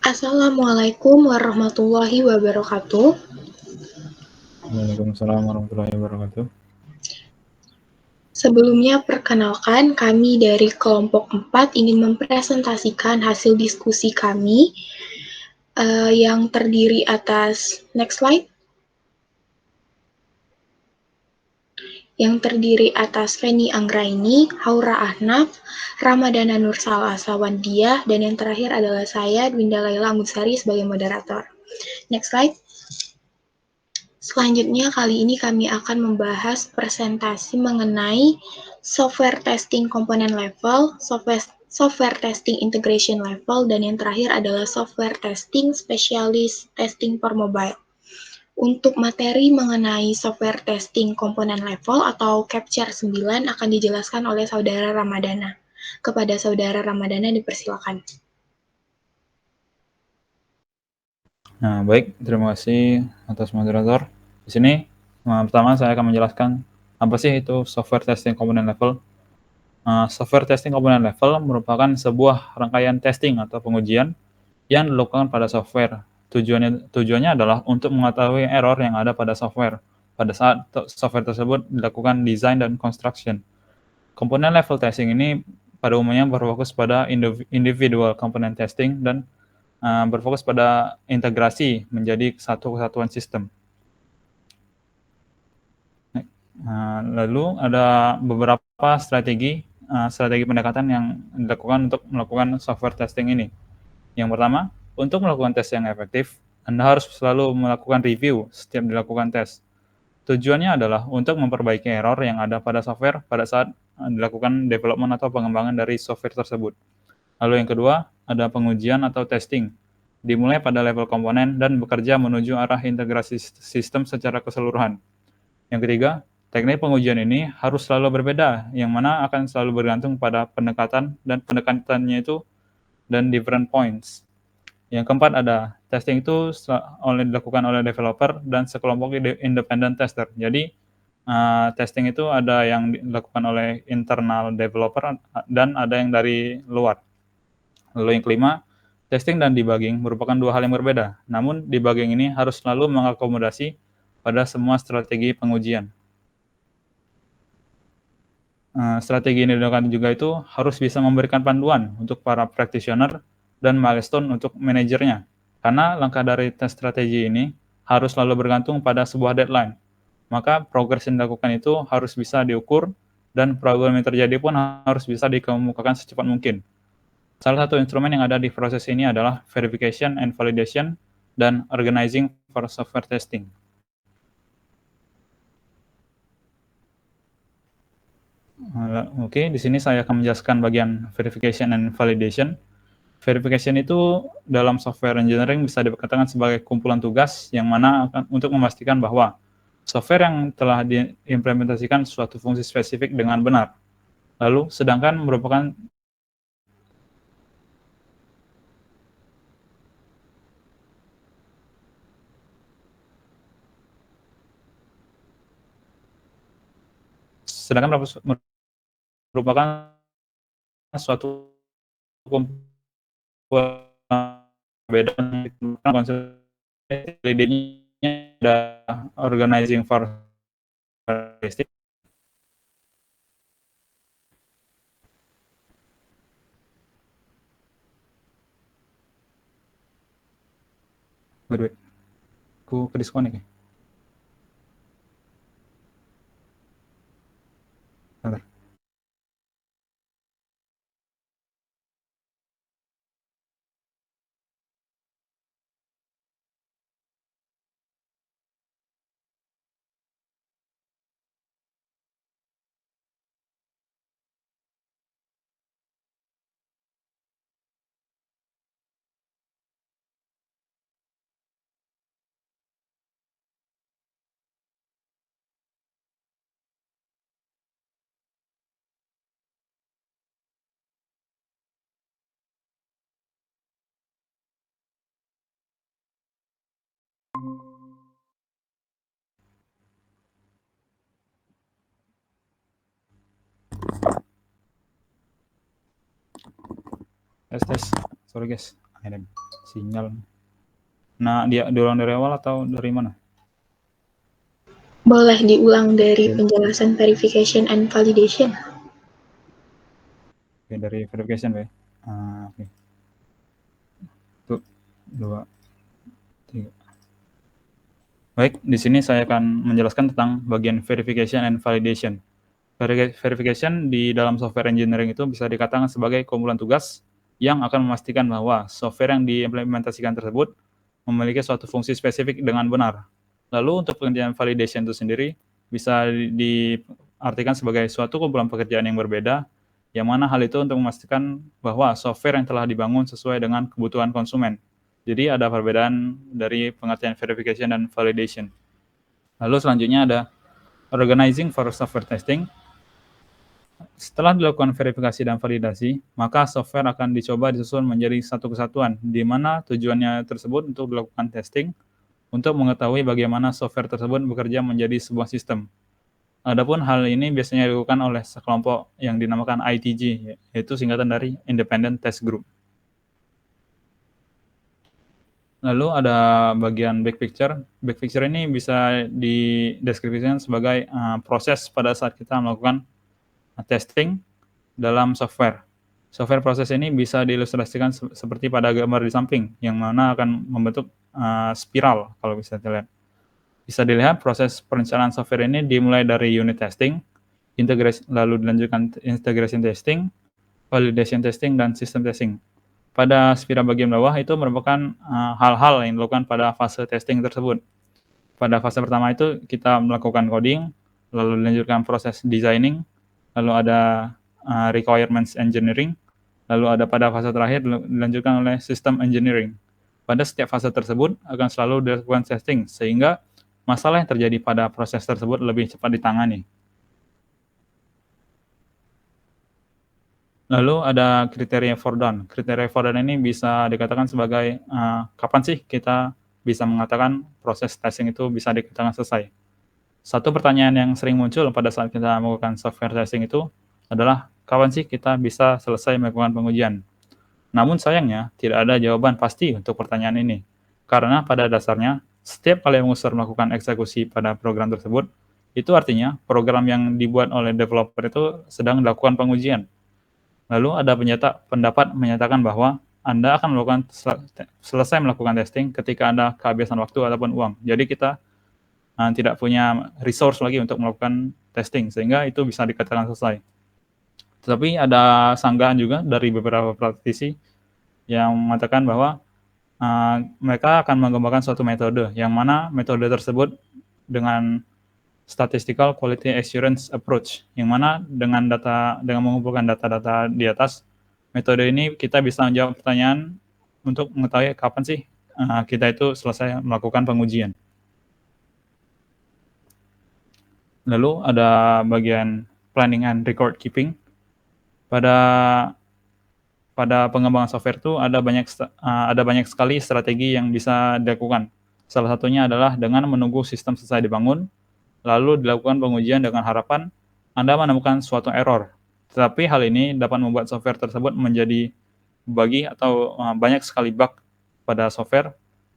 Assalamualaikum warahmatullahi wabarakatuh. Waalaikumsalam warahmatullahi wabarakatuh. Sebelumnya perkenalkan, kami dari kelompok 4 ingin mempresentasikan hasil diskusi kami yang terdiri atas next slide. Yang terdiri atas Feni Anggraini, Haura Ahnaf, Ramadana Nursal Asawandiah, dan yang terakhir adalah saya, Dwinda Laila Anggussari sebagai moderator. Next slide. Selanjutnya kali ini kami akan membahas presentasi mengenai software testing komponen level, software testing integration level, dan yang terakhir adalah software testing specialist testing for mobile. Untuk materi mengenai software testing komponen level atau Capture 9 akan dijelaskan oleh Saudara Ramadana. Kepada Saudara Ramadana dipersilakan. Nah, baik, terima kasih atas moderator. Di sini, pertama saya akan menjelaskan apa sih itu software testing component level. Software testing component level merupakan sebuah rangkaian testing atau pengujian yang dilakukan pada software. Tujuannya adalah untuk mengetahui error yang ada pada software pada saat software tersebut dilakukan design dan construction. Komponen level testing ini pada umumnya berfokus pada individual component testing dan berfokus pada integrasi menjadi satu kesatuan sistem. Lalu ada beberapa strategi pendekatan yang dilakukan untuk melakukan software testing ini. Yang pertama, untuk melakukan tes yang efektif, Anda harus selalu melakukan review setiap dilakukan tes. Tujuannya adalah untuk memperbaiki error yang ada pada software pada saat dilakukan development atau pengembangan dari software tersebut. Lalu yang kedua, ada pengujian atau testing. Dimulai pada level komponen dan bekerja menuju arah integrasi sistem secara keseluruhan. Yang ketiga, teknik pengujian ini harus selalu berbeda, yang mana akan selalu bergantung pada pendekatan dan pendekatannya itu dan different points. Yang keempat ada testing itu dilakukan oleh developer dan sekelompok independent tester. Jadi testing itu ada yang dilakukan oleh internal developer dan ada yang dari luar. Lalu yang kelima, testing dan debugging merupakan dua hal yang berbeda. Namun debugging ini harus selalu mengakomodasi pada semua strategi pengujian. Strategi ini dilakukan juga itu harus bisa memberikan panduan untuk para practitioner dan milestone untuk manajernya. Karena langkah dari tes strategi ini harus selalu bergantung pada sebuah deadline. Maka progres yang dilakukan itu harus bisa diukur dan problem yang terjadi pun harus bisa dikemukakan secepat mungkin. Salah satu instrumen yang ada di proses ini adalah verification and validation dan organizing for software testing. Oke, di sini saya akan menjelaskan bagian verification and validation. Verification itu dalam software engineering bisa dikatakan sebagai kumpulan tugas yang mana akan untuk memastikan bahwa software yang telah diimplementasikan suatu fungsi spesifik dengan benar. Lalu, sedangkan merupakan suatu kumpulan beda konsep ada organizing for testing. By the way, ku ke disconnect ya. Bentar. Tes. Sorry guys, sinyal. Nah, dia diulang dari awal atau dari mana? Boleh diulang dari penjelasan verification and validation. Oke, dari verification ya. Oke. 1, 2, 3. Baik, di sini saya akan menjelaskan tentang bagian verification and validation. Verification di dalam software engineering itu bisa dikatakan sebagai kumpulan tugas yang akan memastikan bahwa software yang diimplementasikan tersebut memiliki suatu fungsi spesifik dengan benar. Lalu untuk pengerjaan validation itu sendiri bisa diartikan sebagai suatu kumpulan pekerjaan yang berbeda, yang mana hal itu untuk memastikan bahwa software yang telah dibangun sesuai dengan kebutuhan konsumen. Jadi ada perbedaan dari pengertian verification dan validation. Lalu selanjutnya ada organizing for software testing. Setelah dilakukan verifikasi dan validasi, maka software akan dicoba disusun menjadi satu kesatuan, di mana tujuannya tersebut untuk dilakukan testing untuk mengetahui bagaimana software tersebut bekerja menjadi sebuah sistem. Adapun hal ini biasanya dilakukan oleh sekelompok yang dinamakan ITG, yaitu singkatan dari Independent Test Group. Lalu ada bagian back picture. Back picture ini bisa dideskripsikan sebagai proses pada saat kita melakukan testing dalam software. Software proses ini bisa diilustrasikan seperti pada gambar di samping, yang mana akan membentuk spiral kalau bisa dilihat. Bisa dilihat proses perencanaan software ini dimulai dari unit testing, integrasi, lalu dilanjutkan integration testing, validation testing, dan system testing. Pada spiral bagian bawah itu merupakan hal-hal yang dilakukan pada fase testing tersebut. Pada fase pertama itu kita melakukan coding, lalu dilanjutkan proses designing, lalu ada requirements engineering, lalu ada pada fase terakhir dilanjutkan oleh system engineering. Pada setiap fase tersebut akan selalu dilakukan testing, sehingga masalah yang terjadi pada proses tersebut lebih cepat ditangani. Lalu ada kriteria for done. Kriteria for done ini bisa dikatakan sebagai kapan sih kita bisa mengatakan proses testing itu bisa dikatakan selesai. Satu pertanyaan yang sering muncul pada saat kita melakukan software testing itu adalah kapan sih kita bisa selesai melakukan pengujian. Namun sayangnya tidak ada jawaban pasti untuk pertanyaan ini. Karena pada dasarnya setiap kali user melakukan eksekusi pada program tersebut, itu artinya program yang dibuat oleh developer itu sedang dilakukan pengujian. Lalu ada pendapat menyatakan bahwa Anda akan melakukan selesai melakukan testing ketika Anda kehabisan waktu ataupun uang. Jadi kita tidak punya resource lagi untuk melakukan testing, sehingga itu bisa dikatakan selesai. Tetapi ada sanggahan juga dari beberapa praktisi yang mengatakan bahwa mereka akan mengembangkan suatu metode, yang mana metode tersebut dengan statistical quality assurance approach, yang mana dengan mengumpulkan data-data di atas metode ini kita bisa menjawab pertanyaan untuk mengetahui kapan sih kita itu selesai melakukan pengujian. Lalu ada bagian planning and record keeping. Pada pengembangan software itu ada banyak sekali strategi yang bisa dilakukan. Salah satunya adalah dengan menunggu sistem selesai dibangun, lalu dilakukan pengujian dengan harapan Anda menemukan suatu error. Tetapi hal ini dapat membuat software tersebut menjadi buggy atau banyak sekali bug pada software,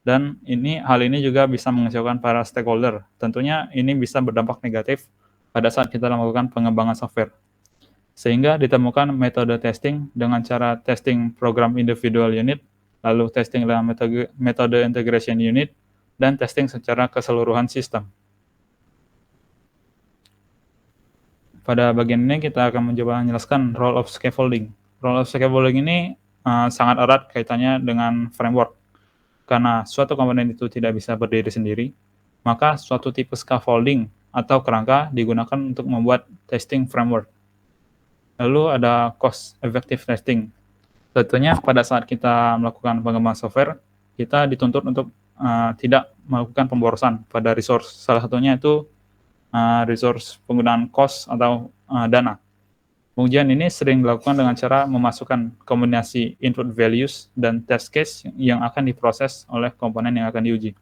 dan hal ini juga bisa mengecewakan para stakeholder. Tentunya ini bisa berdampak negatif pada saat kita melakukan pengembangan software. Sehingga ditemukan metode testing dengan cara testing program individual unit, lalu testing dalam metode integration unit, dan testing secara keseluruhan sistem. Pada bagian ini kita akan mencoba menjelaskan role of scaffolding. Role of scaffolding ini sangat erat kaitannya dengan framework. Karena suatu komponen itu tidak bisa berdiri sendiri, maka suatu tipe scaffolding atau kerangka digunakan untuk membuat testing framework. Lalu ada cost effective testing. Tentunya pada saat kita melakukan pengembangan software, kita dituntut untuk tidak melakukan pemborosan pada resource. Salah satunya itu resource penggunaan cost atau dana. Pengujian ini sering dilakukan dengan cara memasukkan kombinasi input values dan test case yang akan diproses oleh komponen yang akan diuji.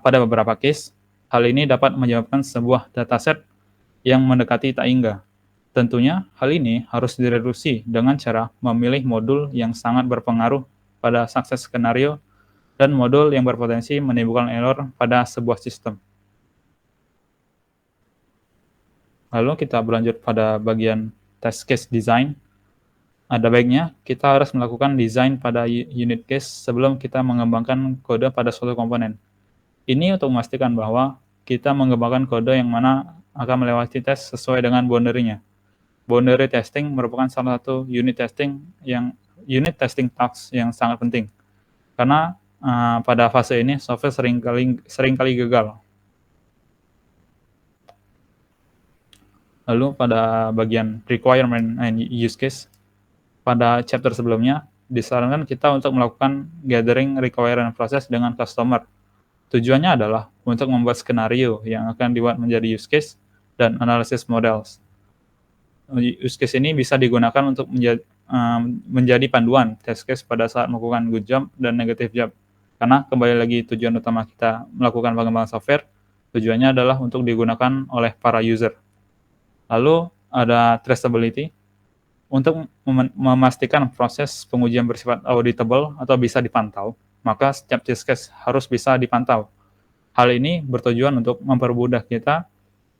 Pada beberapa case, hal ini dapat menyebabkan sebuah dataset yang mendekati tak hingga. Tentunya hal ini harus direduksi dengan cara memilih modul yang sangat berpengaruh pada sukses skenario dan modul yang berpotensi menimbulkan error pada sebuah sistem. Lalu kita berlanjut pada bagian test case design. Ada baiknya kita harus melakukan desain pada unit case sebelum kita mengembangkan kode pada suatu komponen. Ini untuk memastikan bahwa kita mengembangkan kode yang mana akan melewati tes sesuai dengan boundary-nya. Boundary testing merupakan salah satu unit testing task yang sangat penting. Karena pada fase ini software seringkali gagal. Lalu pada bagian requirement and use case, pada chapter sebelumnya disarankan kita untuk melakukan gathering requirement process dengan customer. Tujuannya adalah untuk membuat skenario yang akan dibuat menjadi use case dan analysis models. Use case ini bisa digunakan untuk menjadi panduan test case pada saat melakukan good job dan negative job. Karena kembali lagi tujuan utama kita melakukan pengembangan software, tujuannya adalah untuk digunakan oleh para user. Lalu ada traceability, untuk memastikan proses pengujian bersifat auditable atau bisa dipantau, maka setiap test case harus bisa dipantau. Hal ini bertujuan untuk mempermudah kita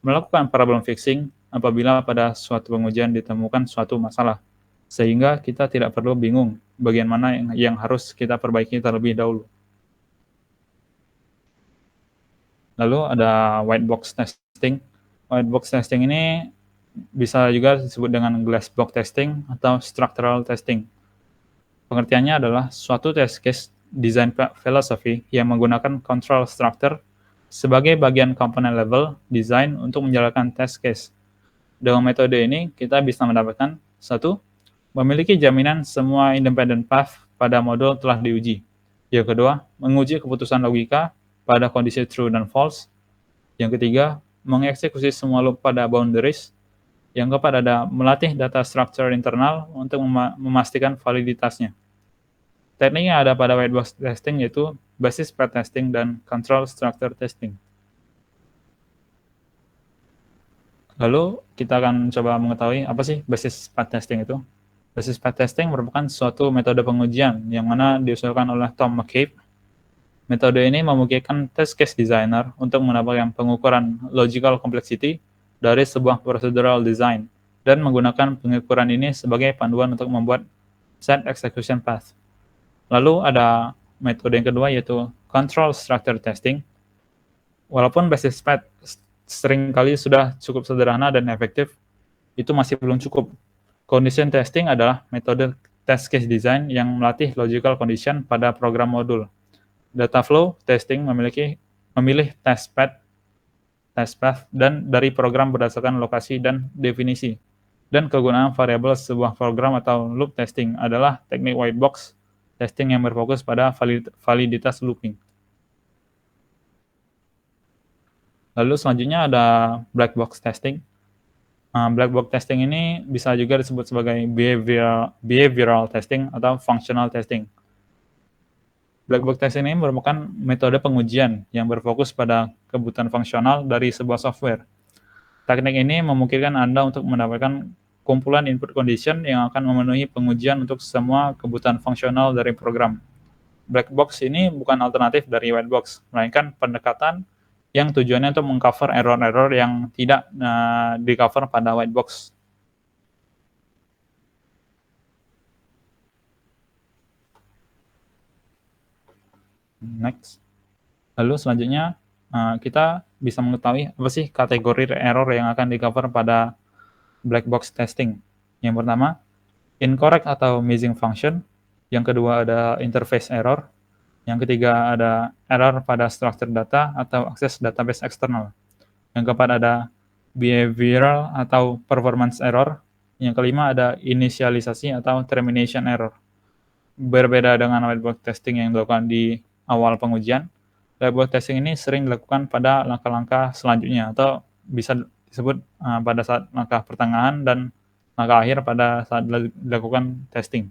melakukan problem fixing apabila pada suatu pengujian ditemukan suatu masalah, sehingga kita tidak perlu bingung bagian mana yang harus kita perbaiki terlebih dahulu. Lalu ada white box testing. White box testing ini bisa juga disebut dengan glass box testing atau structural testing. Pengertiannya adalah suatu test case design philosophy yang menggunakan control structure sebagai bagian komponen level design untuk menjalankan test case. Dengan metode ini, kita bisa mendapatkan satu, memiliki jaminan semua independent path pada modul telah diuji. Yang kedua, menguji keputusan logika pada kondisi true dan false. Yang ketiga, mengeksekusi semua loop pada boundaries. Yang keempat ada melatih data structure internal untuk memastikan validitasnya. Teknik yang ada pada white box testing yaitu basis path testing dan control structure testing. Lalu kita akan coba mengetahui apa sih basis path testing itu. Basis path testing merupakan suatu metode pengujian yang mana diusulkan oleh Tom McCabe. Metode ini memungkinkan test case designer untuk mendapatkan pengukuran logical complexity dari sebuah procedural design dan menggunakan pengukuran ini sebagai panduan untuk membuat set execution path. Lalu ada metode yang kedua yaitu control structure testing. Walaupun basis path seringkali sudah cukup sederhana dan efektif, itu masih belum cukup. Condition testing adalah metode test case design yang melatih logical condition pada program modul. Data flow testing memilih test path dan dari program berdasarkan lokasi dan definisi. Dan kegunaan variabel sebuah program atau loop testing adalah teknik white box testing yang berfokus pada validitas looping. Lalu selanjutnya ada black box testing. Black box testing ini bisa juga disebut sebagai behavioral testing atau functional testing. Black box testing ini merupakan metode pengujian yang berfokus pada kebutuhan fungsional dari sebuah software. Teknik ini memungkinkan Anda untuk mendapatkan kumpulan input condition yang akan memenuhi pengujian untuk semua kebutuhan fungsional dari program. Black box ini bukan alternatif dari white box, melainkan pendekatan yang tujuannya untuk mengcover error-error yang tidak di-cover pada white box. Next. Lalu selanjutnya kita bisa mengetahui apa sih kategori error yang akan di-cover pada black box testing. Yang pertama, incorrect atau missing function. Yang kedua ada interface error. Yang ketiga ada error pada structure data atau akses database eksternal. Yang keempat ada behavioral atau performance error. Yang kelima ada inisialisasi atau termination error. Berbeda dengan white box testing yang dilakukan di awal pengujian, white box testing ini sering dilakukan pada langkah-langkah selanjutnya atau bisa disebut pada saat langkah pertengahan dan langkah akhir pada saat dilakukan testing.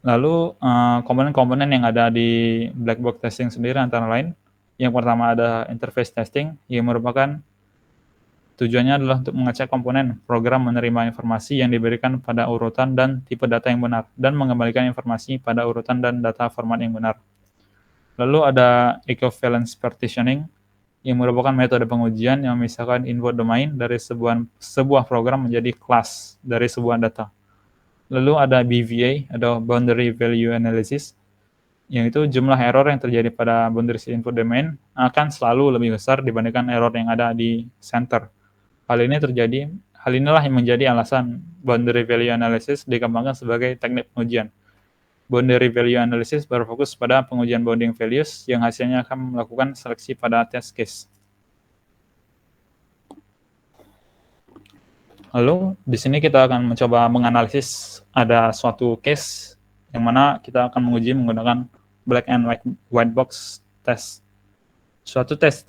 Lalu komponen-komponen yang ada di black box testing sendiri antara lain Yang pertama ada interface testing, yang merupakan tujuannya adalah untuk mengecek komponen program menerima informasi yang diberikan pada urutan dan tipe data yang benar, dan mengembalikan informasi pada urutan dan data format yang benar. Lalu ada equivalence partitioning, yang merupakan metode pengujian yang memisahkan input domain dari sebuah program menjadi kelas dari sebuah data. Lalu ada BVA, atau Boundary Value Analysis, yang itu jumlah error yang terjadi pada boundaries input domain akan selalu lebih besar dibandingkan error yang ada di center. Hal inilah yang menjadi alasan boundary value analysis dikembangkan sebagai teknik pengujian. Boundary value analysis berfokus pada pengujian bounding values yang hasilnya akan melakukan seleksi pada test case. Lalu di sini kita akan mencoba menganalisis ada suatu case yang mana kita akan menguji menggunakan black and white box test. Suatu test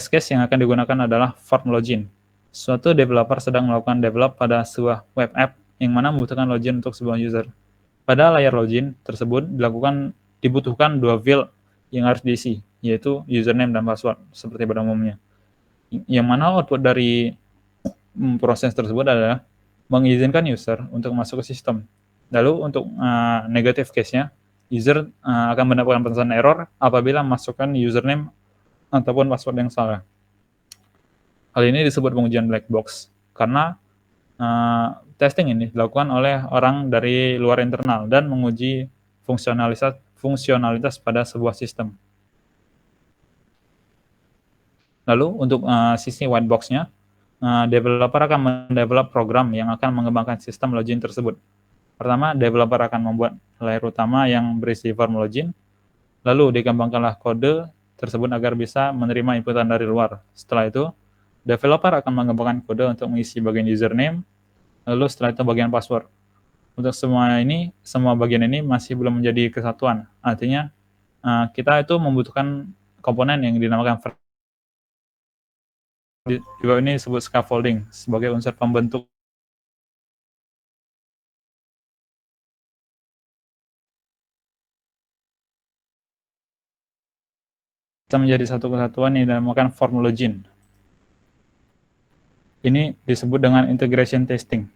case yang akan digunakan adalah form login. Suatu developer sedang melakukan develop pada sebuah web app yang mana membutuhkan login untuk sebuah user. Pada layar login tersebut dibutuhkan dua field yang harus diisi, yaitu username dan password, seperti pada umumnya. Yang mana output dari proses tersebut adalah mengizinkan user untuk masuk ke sistem. Lalu untuk negative case-nya, user akan mendapatkan pesan error apabila masukkan username ataupun password yang salah. Hal ini disebut pengujian black box karena testing ini dilakukan oleh orang dari luar internal dan menguji fungsionalitas pada sebuah sistem. Lalu untuk sisi white box-nya, developer akan mendevelop program yang akan mengembangkan sistem login tersebut. Pertama, developer akan membuat layer utama yang berisi form login, lalu dikembangkanlah kode tersebut agar bisa menerima inputan dari luar. Setelah itu, developer akan mengembangkan kode untuk mengisi bagian username, lalu setelah itu bagian password. Untuk semua bagian ini masih belum menjadi kesatuan. Artinya, kita itu membutuhkan komponen yang dinamakan juga ini disebut scaffolding sebagai unsur pembentuk kita menjadi satu kesatuan yang dinamakan form login. Ini disebut dengan integration testing.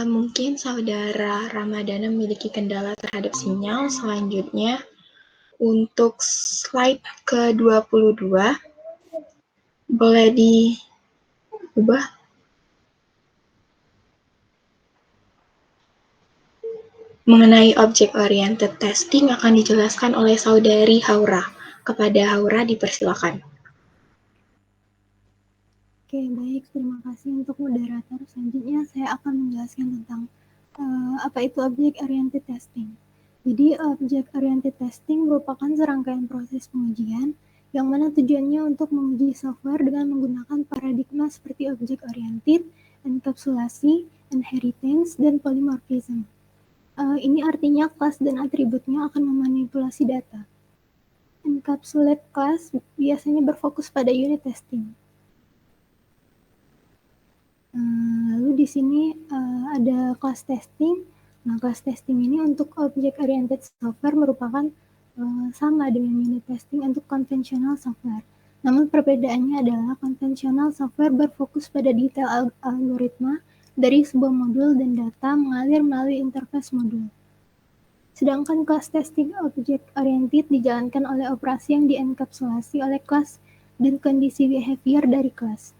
Mungkin Saudara Ramadana memiliki kendala terhadap sinyal. Selanjutnya, untuk slide ke-22, boleh diubah? Mengenai object-oriented testing akan dijelaskan oleh Saudari Haura. Kepada Haura dipersilakan. Oke, baik. Terima kasih untuk moderator. Selanjutnya saya akan menjelaskan tentang apa itu object-oriented testing. Jadi, object-oriented testing merupakan serangkaian proses pengujian yang mana tujuannya untuk menguji software dengan menggunakan paradigma seperti object-oriented, enkapsulasi, inheritance, dan polymorphism. Ini artinya kelas dan atributnya akan memanipulasi data. Encapsulate class biasanya berfokus pada unit testing. Lalu di sini ada class testing. Nah, class testing ini untuk object-oriented software merupakan sama dengan unit testing untuk konvensional software. Namun perbedaannya adalah konvensional software berfokus pada detail algoritma dari sebuah modul dan data mengalir melalui interface modul. Sedangkan class testing object-oriented dijalankan oleh operasi yang dienkapsulasi oleh kelas dan kondisi behavior dari kelas.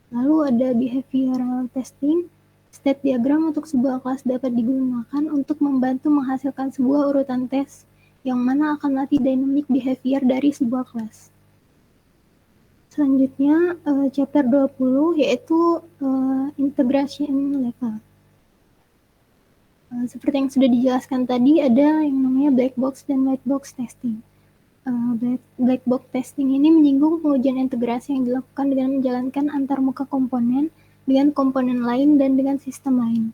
Lalu ada behavioral testing. State diagram untuk sebuah kelas dapat digunakan untuk membantu menghasilkan sebuah urutan tes yang mana akan melatih dynamic behavior dari sebuah kelas. Selanjutnya, chapter 20 yaitu integration level. Seperti yang sudah dijelaskan tadi, ada yang namanya black box dan white box testing. Black box testing ini menyinggung pengujian integrasi yang dilakukan dengan menjalankan antarmuka komponen dengan komponen lain dan dengan sistem lain.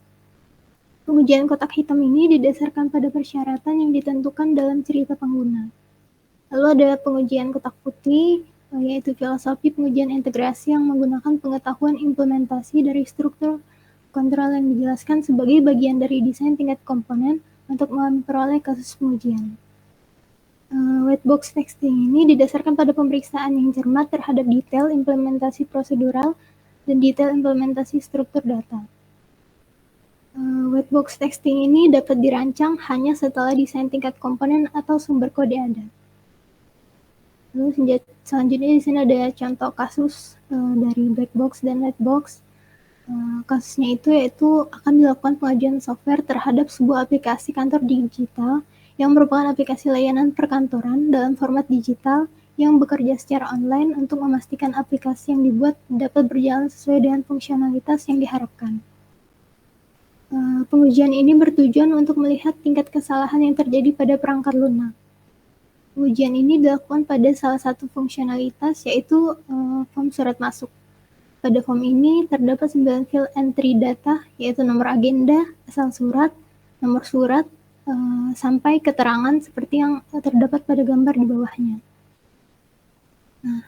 Pengujian kotak hitam ini didasarkan pada persyaratan yang ditentukan dalam cerita pengguna. Lalu ada pengujian kotak putih, yaitu filosofi pengujian integrasi yang menggunakan pengetahuan implementasi dari struktur kontrol yang dijelaskan sebagai bagian dari desain tingkat komponen untuk memperoleh kasus pengujian. White box testing ini didasarkan pada pemeriksaan yang cermat terhadap detail implementasi prosedural dan detail implementasi struktur data. White box testing ini dapat dirancang hanya setelah desain tingkat komponen atau sumber kode ada. Lalu selanjutnya di sini ada contoh kasus dari black box dan white box. Kasusnya itu yaitu akan dilakukan pengajuan software terhadap sebuah aplikasi kantor digital yang merupakan aplikasi layanan perkantoran dalam format digital yang bekerja secara online untuk memastikan aplikasi yang dibuat dapat berjalan sesuai dengan fungsionalitas yang diharapkan. Pengujian ini bertujuan untuk melihat tingkat kesalahan yang terjadi pada perangkat lunak. Pengujian ini dilakukan pada salah satu fungsionalitas yaitu form surat masuk. Pada form ini terdapat 9 field entry data yaitu nomor agenda, asal surat, nomor surat, sampai keterangan seperti yang terdapat pada gambar di bawahnya. Nah,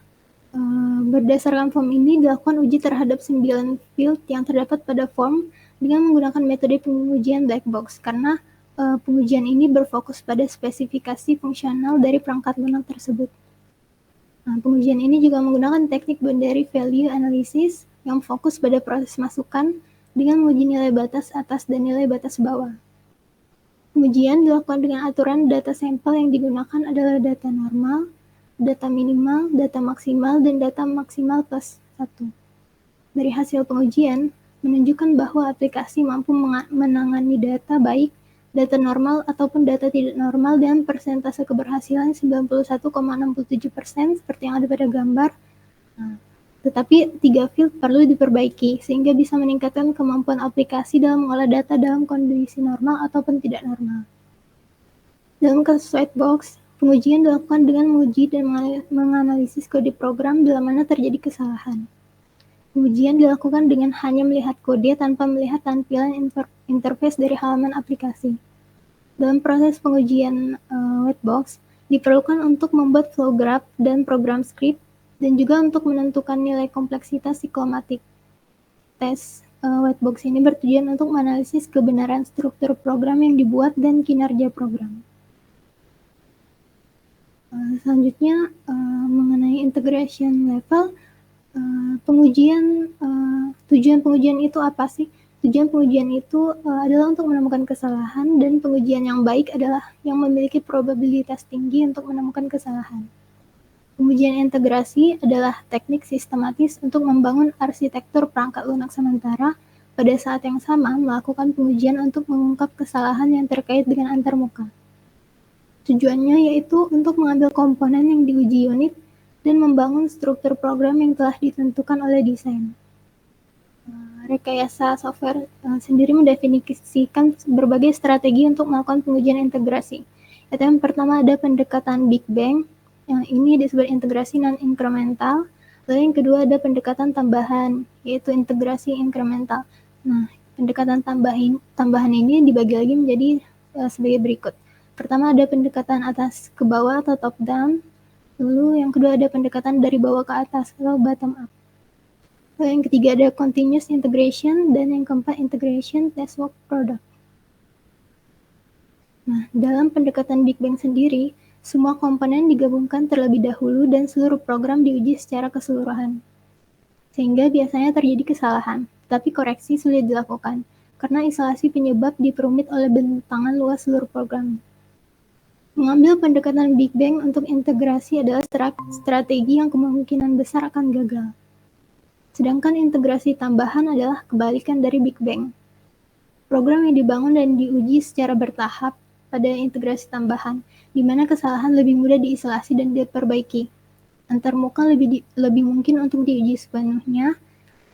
berdasarkan form ini dilakukan uji terhadap 9 field yang terdapat pada form dengan menggunakan metode pengujian black box karena pengujian ini berfokus pada spesifikasi fungsional dari perangkat lunak tersebut. Nah, pengujian ini juga menggunakan teknik boundary value analysis yang fokus pada proses masukan dengan menguji nilai batas atas dan nilai batas bawah. Pengujian dilakukan dengan aturan data sampel yang digunakan adalah data normal, data minimal, data maksimal, dan data maksimal plus 1. Dari hasil pengujian, menunjukkan bahwa aplikasi mampu menangani data baik, data normal ataupun data tidak normal dengan persentase keberhasilan 91,67% seperti yang ada pada gambar. Nah, tetapi 3 field perlu diperbaiki sehingga bisa meningkatkan kemampuan aplikasi dalam mengolah data dalam kondisi normal ataupun tidak normal. Dalam kasus white box, pengujian dilakukan dengan menguji dan menganalisis kode program bila mana terjadi kesalahan. Pengujian dilakukan dengan hanya melihat kode tanpa melihat tampilan interface dari halaman aplikasi. Dalam proses pengujian white box, diperlukan untuk membuat flow graph dan program script dan juga untuk menentukan nilai kompleksitas psikomatik. Tes white box ini bertujuan untuk menganalisis kebenaran struktur program yang dibuat dan kinerja program. Selanjutnya mengenai integration level, tujuan pengujian itu apa sih? Tujuan pengujian itu adalah untuk menemukan kesalahan dan pengujian yang baik adalah yang memiliki probabilitas tinggi untuk menemukan kesalahan. Pengujian integrasi adalah teknik sistematis untuk membangun arsitektur perangkat lunak sementara pada saat yang sama melakukan pengujian untuk mengungkap kesalahan yang terkait dengan antarmuka. Tujuannya yaitu untuk mengambil komponen yang diuji unit dan membangun struktur program yang telah ditentukan oleh desain. Rekayasa software sendiri mendefinisikan berbagai strategi untuk melakukan pengujian integrasi. Yang pertama ada pendekatan Big Bang, yang ini disebut integrasi non-incremental. Lalu yang kedua ada pendekatan tambahan, yaitu integrasi incremental. Nah, pendekatan tambahan ini dibagi lagi menjadi sebagai berikut. Pertama ada pendekatan atas ke bawah atau top down. Lalu yang kedua ada pendekatan dari bawah ke atas atau bottom up. Lalu yang ketiga ada continuous integration dan yang keempat integration test work product. Nah, dalam pendekatan Big Bang sendiri, semua komponen digabungkan terlebih dahulu dan seluruh program diuji secara keseluruhan. Sehingga biasanya terjadi kesalahan, tapi koreksi sulit dilakukan karena isolasi penyebab diperumit oleh bentangan luas seluruh program. Mengambil pendekatan Big Bang untuk integrasi adalah strategi yang kemungkinan besar akan gagal. Sedangkan integrasi tambahan adalah kebalikan dari Big Bang. Program yang dibangun dan diuji secara bertahap pada integrasi tambahan, di mana kesalahan lebih mudah diisolasi dan diperbaiki. Antarmuka lebih mungkin untuk diuji sepenuhnya,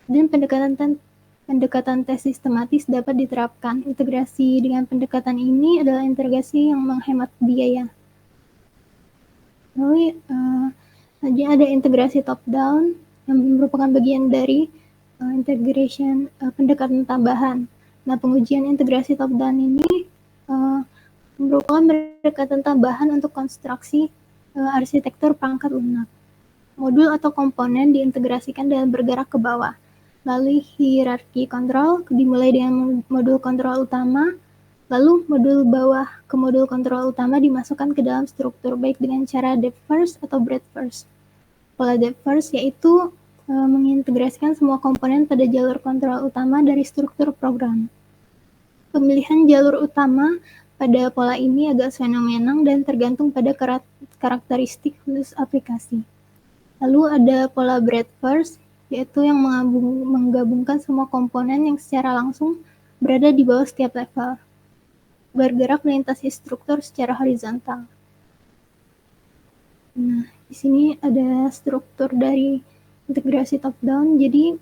dan pendekatan tes sistematis dapat diterapkan. Integrasi dengan pendekatan ini adalah integrasi yang menghemat biaya. Lalu selanjutnya ada integrasi top-down yang merupakan bagian dari integration pendekatan tambahan. Nah, pengujian integrasi top-down ini merupakan pendekatan tambahan untuk konstruksi arsitektur perangkat lunak. Modul atau komponen diintegrasikan dan bergerak ke bawah. Lalu hierarki kontrol dimulai dengan modul kontrol utama, lalu modul bawah ke modul kontrol utama dimasukkan ke dalam struktur baik dengan cara depth first atau breadth first. Pola depth first yaitu mengintegrasikan semua komponen pada jalur kontrol utama dari struktur program. Pemilihan jalur utama pada pola ini agak fenomenal dan tergantung pada karakteristik khusus aplikasi. Lalu ada pola breadth first, yaitu yang menggabungkan semua komponen yang secara langsung berada di bawah setiap level, bergerak melintasi struktur secara horizontal. Nah, di sini ada struktur dari integrasi top-down. Jadi,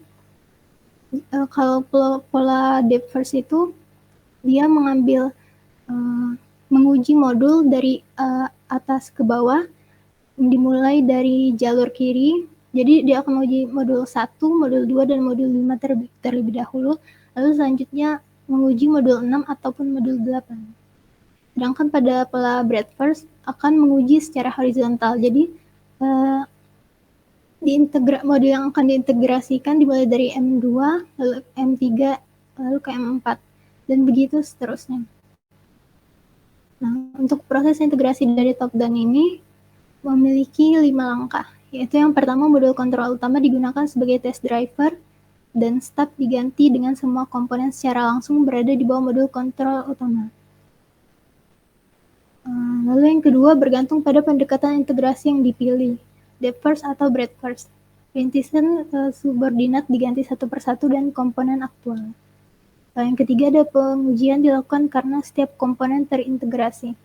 kalau pola depth first itu, dia menguji modul dari atas ke bawah, dimulai dari jalur kiri. Jadi dia akan menguji modul 1, modul 2, dan modul 5 terlebih dahulu. Lalu selanjutnya menguji modul 6 ataupun modul 8. Sedangkan pada pola breadth first akan menguji secara horizontal. Jadi modul yang akan diintegrasikan dimulai dari M2, lalu M3, lalu ke M4, dan begitu seterusnya. Nah, untuk proses integrasi dari top-down ini memiliki 5 langkah, yaitu yang pertama modul kontrol utama digunakan sebagai test driver dan step diganti dengan semua komponen secara langsung berada di bawah modul kontrol utama. Lalu yang kedua bergantung pada pendekatan integrasi yang dipilih, depth first atau breadth first. Rintisan subordinat diganti satu persatu dan komponen aktual. Lalu yang ketiga ada pengujian dilakukan karena setiap komponen terintegrasi.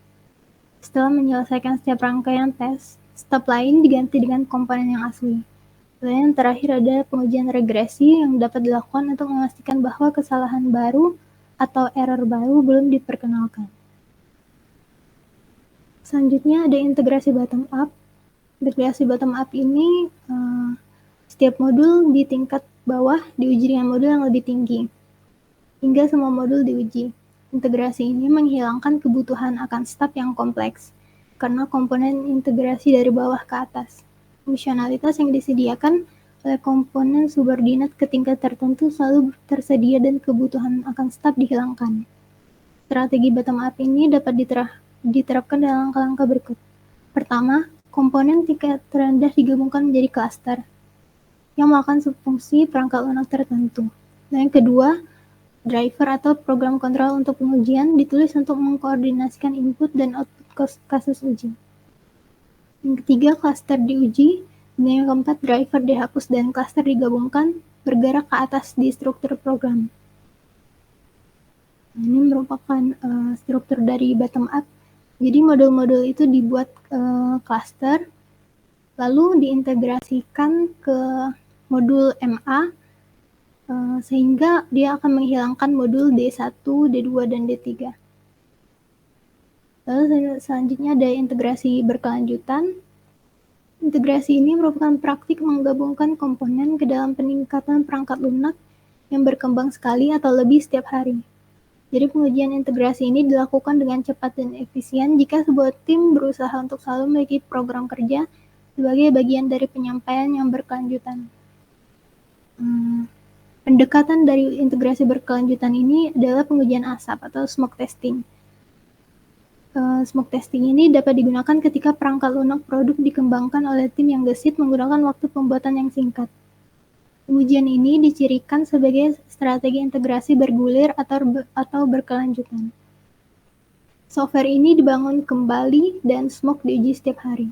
Setelah menyelesaikan setiap rangkaian tes, step lain diganti dengan komponen yang asli. Lalu yang terakhir ada pengujian regresi yang dapat dilakukan untuk memastikan bahwa kesalahan baru atau error baru belum diperkenalkan. Selanjutnya ada integrasi bottom up. Integrasi bottom up ini setiap modul di tingkat bawah diuji dengan modul yang lebih tinggi, hingga semua modul diuji. Integrasi ini menghilangkan kebutuhan akan step yang kompleks, karena komponen integrasi dari bawah ke atas. Fungsionalitas yang disediakan oleh komponen subordinat ke tingkat tertentu selalu tersedia dan kebutuhan akan step dihilangkan. Strategi bottom up ini dapat diterapkan dalam langkah-langkah berikut. Pertama, komponen tingkat terendah digabungkan menjadi klaster yang melakukan subfungsi perangkat lunak tertentu. Dan yang kedua, driver atau program kontrol untuk pengujian ditulis untuk mengkoordinasikan input dan output kasus uji. Yang ketiga, klaster diuji. Dan yang keempat, driver dihapus dan klaster digabungkan bergerak ke atas di struktur program. Ini merupakan struktur dari bottom up. Jadi modul-modul itu dibuat klaster, lalu diintegrasikan ke modul MA, sehingga dia akan menghilangkan modul D1, D2, dan D3. Lalu selanjutnya ada integrasi berkelanjutan. Integrasi ini merupakan praktik menggabungkan komponen ke dalam peningkatan perangkat lunak yang berkembang sekali atau lebih setiap hari. Jadi pengujian integrasi ini dilakukan dengan cepat dan efisien jika sebuah tim berusaha untuk selalu memiliki program kerja sebagai bagian dari penyampaian yang berkelanjutan. Pendekatan dari integrasi berkelanjutan ini adalah pengujian asap atau smoke testing. Smoke testing ini dapat digunakan ketika perangkat lunak produk dikembangkan oleh tim yang gesit menggunakan waktu pembuatan yang singkat. Pengujian ini dicirikan sebagai strategi integrasi bergulir atau berkelanjutan. Software ini dibangun kembali dan smoke diuji setiap hari.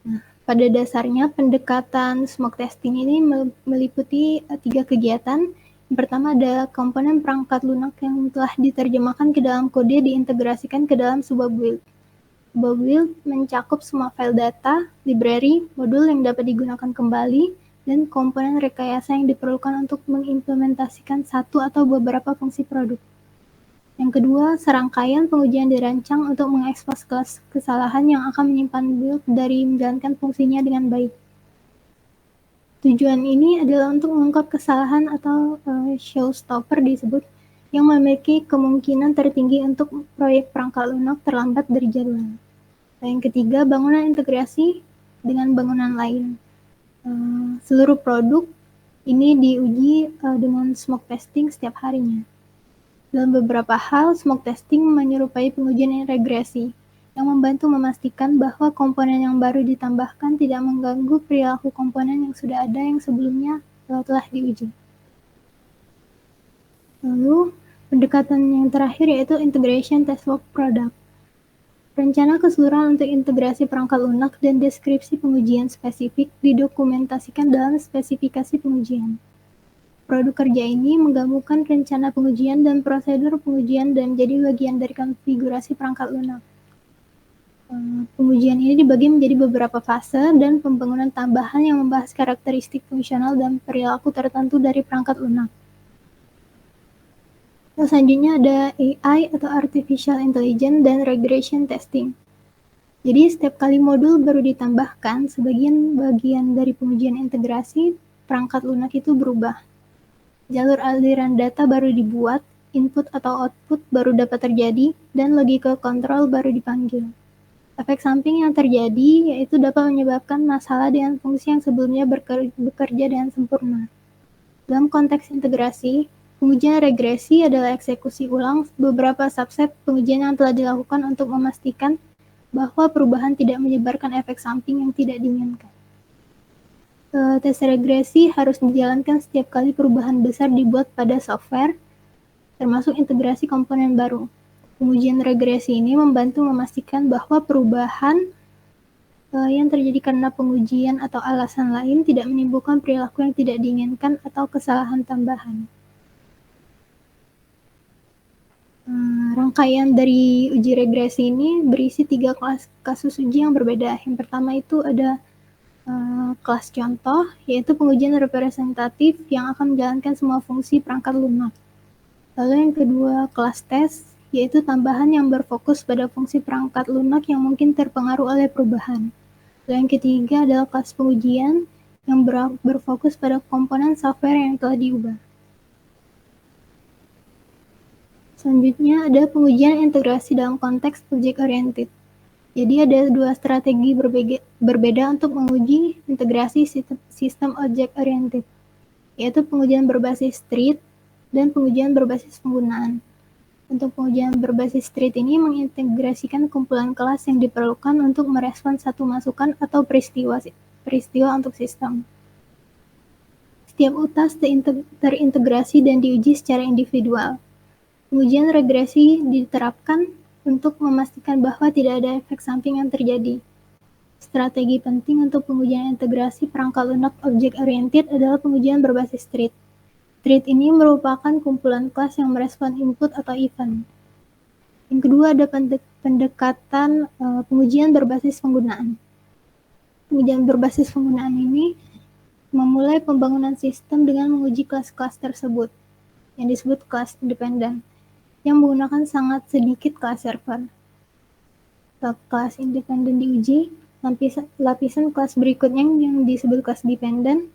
Nah, pada dasarnya pendekatan smoke testing ini meliputi 3 kegiatan, Yang pertama ada komponen perangkat lunak yang telah diterjemahkan ke dalam kode diintegrasikan ke dalam sebuah build. Sebuah build mencakup semua file data, library, modul yang dapat digunakan kembali, dan komponen rekayasa yang diperlukan untuk mengimplementasikan satu atau beberapa fungsi produk. Yang kedua, serangkaian pengujian dirancang untuk mengekspos kesalahan yang akan menyimpan build dari menjalankan fungsinya dengan baik. Tujuan ini adalah untuk mengungkap kesalahan atau showstopper disebut yang memiliki kemungkinan tertinggi untuk proyek perangkat lunak terlambat dari jadwal. Yang ketiga, bangunan integrasi dengan bangunan lain. Seluruh produk ini diuji dengan smoke testing setiap harinya. Dalam beberapa hal, smoke testing menyerupai pengujian regresi yang membantu memastikan bahwa komponen yang baru ditambahkan tidak mengganggu perilaku komponen yang sudah ada yang sebelumnya telah diuji. Lalu, pendekatan yang terakhir yaitu integration test work product. Rencana keseluruhan untuk integrasi perangkat lunak dan deskripsi pengujian spesifik didokumentasikan dalam spesifikasi pengujian. Produk kerja ini menggabungkan rencana pengujian dan prosedur pengujian dan menjadi bagian dari konfigurasi perangkat lunak. Pengujian ini dibagi menjadi beberapa fase dan pembangunan tambahan yang membahas karakteristik fungsional dan perilaku tertentu dari perangkat lunak. Selanjutnya ada AI atau Artificial Intelligence dan Regression Testing. Jadi setiap kali modul baru ditambahkan, sebagian bagian dari pengujian integrasi perangkat lunak itu berubah. Jalur aliran data baru dibuat, input atau output baru dapat terjadi, dan logika kontrol baru dipanggil. Efek samping yang terjadi yaitu dapat menyebabkan masalah dengan fungsi yang sebelumnya bekerja dengan sempurna. Dalam konteks integrasi, pengujian regresi adalah eksekusi ulang beberapa subset pengujian yang telah dilakukan untuk memastikan bahwa perubahan tidak menyebarkan efek samping yang tidak diinginkan. Tes regresi harus dijalankan setiap kali perubahan besar dibuat pada software, termasuk integrasi komponen baru. Pengujian regresi ini membantu memastikan bahwa perubahan yang terjadi karena pengujian atau alasan lain tidak menimbulkan perilaku yang tidak diinginkan atau kesalahan tambahan. Rangkaian dari uji regresi ini berisi 3 kelas kasus uji yang berbeda. Yang pertama itu ada kelas contoh, yaitu pengujian representatif yang akan menjalankan semua fungsi perangkat lunak. Lalu yang kedua, kelas tes, yaitu tambahan yang berfokus pada fungsi perangkat lunak yang mungkin terpengaruh oleh perubahan. Lalu yang ketiga adalah kelas pengujian yang berfokus pada komponen software yang telah diubah. Selanjutnya ada pengujian integrasi dalam konteks object-oriented. Jadi ada 2 strategi berbeda untuk menguji integrasi sistem object-oriented, yaitu pengujian berbasis street dan pengujian berbasis penggunaan. Untuk pengujian berbasis street ini mengintegrasikan kumpulan kelas yang diperlukan untuk merespons satu masukan atau peristiwa untuk sistem. Setiap utas terintegrasi dan diuji secara individual. Pengujian regresi diterapkan untuk memastikan bahwa tidak ada efek samping yang terjadi. Strategi penting untuk pengujian integrasi perangkat lunak object-oriented adalah pengujian berbasis street. Street ini merupakan kumpulan kelas yang merespon input atau event. Yang kedua ada pendekatan pengujian berbasis penggunaan. Pengujian berbasis penggunaan ini memulai pembangunan sistem dengan menguji kelas-kelas tersebut, yang disebut kelas independen, yang menggunakan sangat sedikit kelas server. Kelas independen diuji, lapisan kelas berikutnya yang disebut kelas dependent,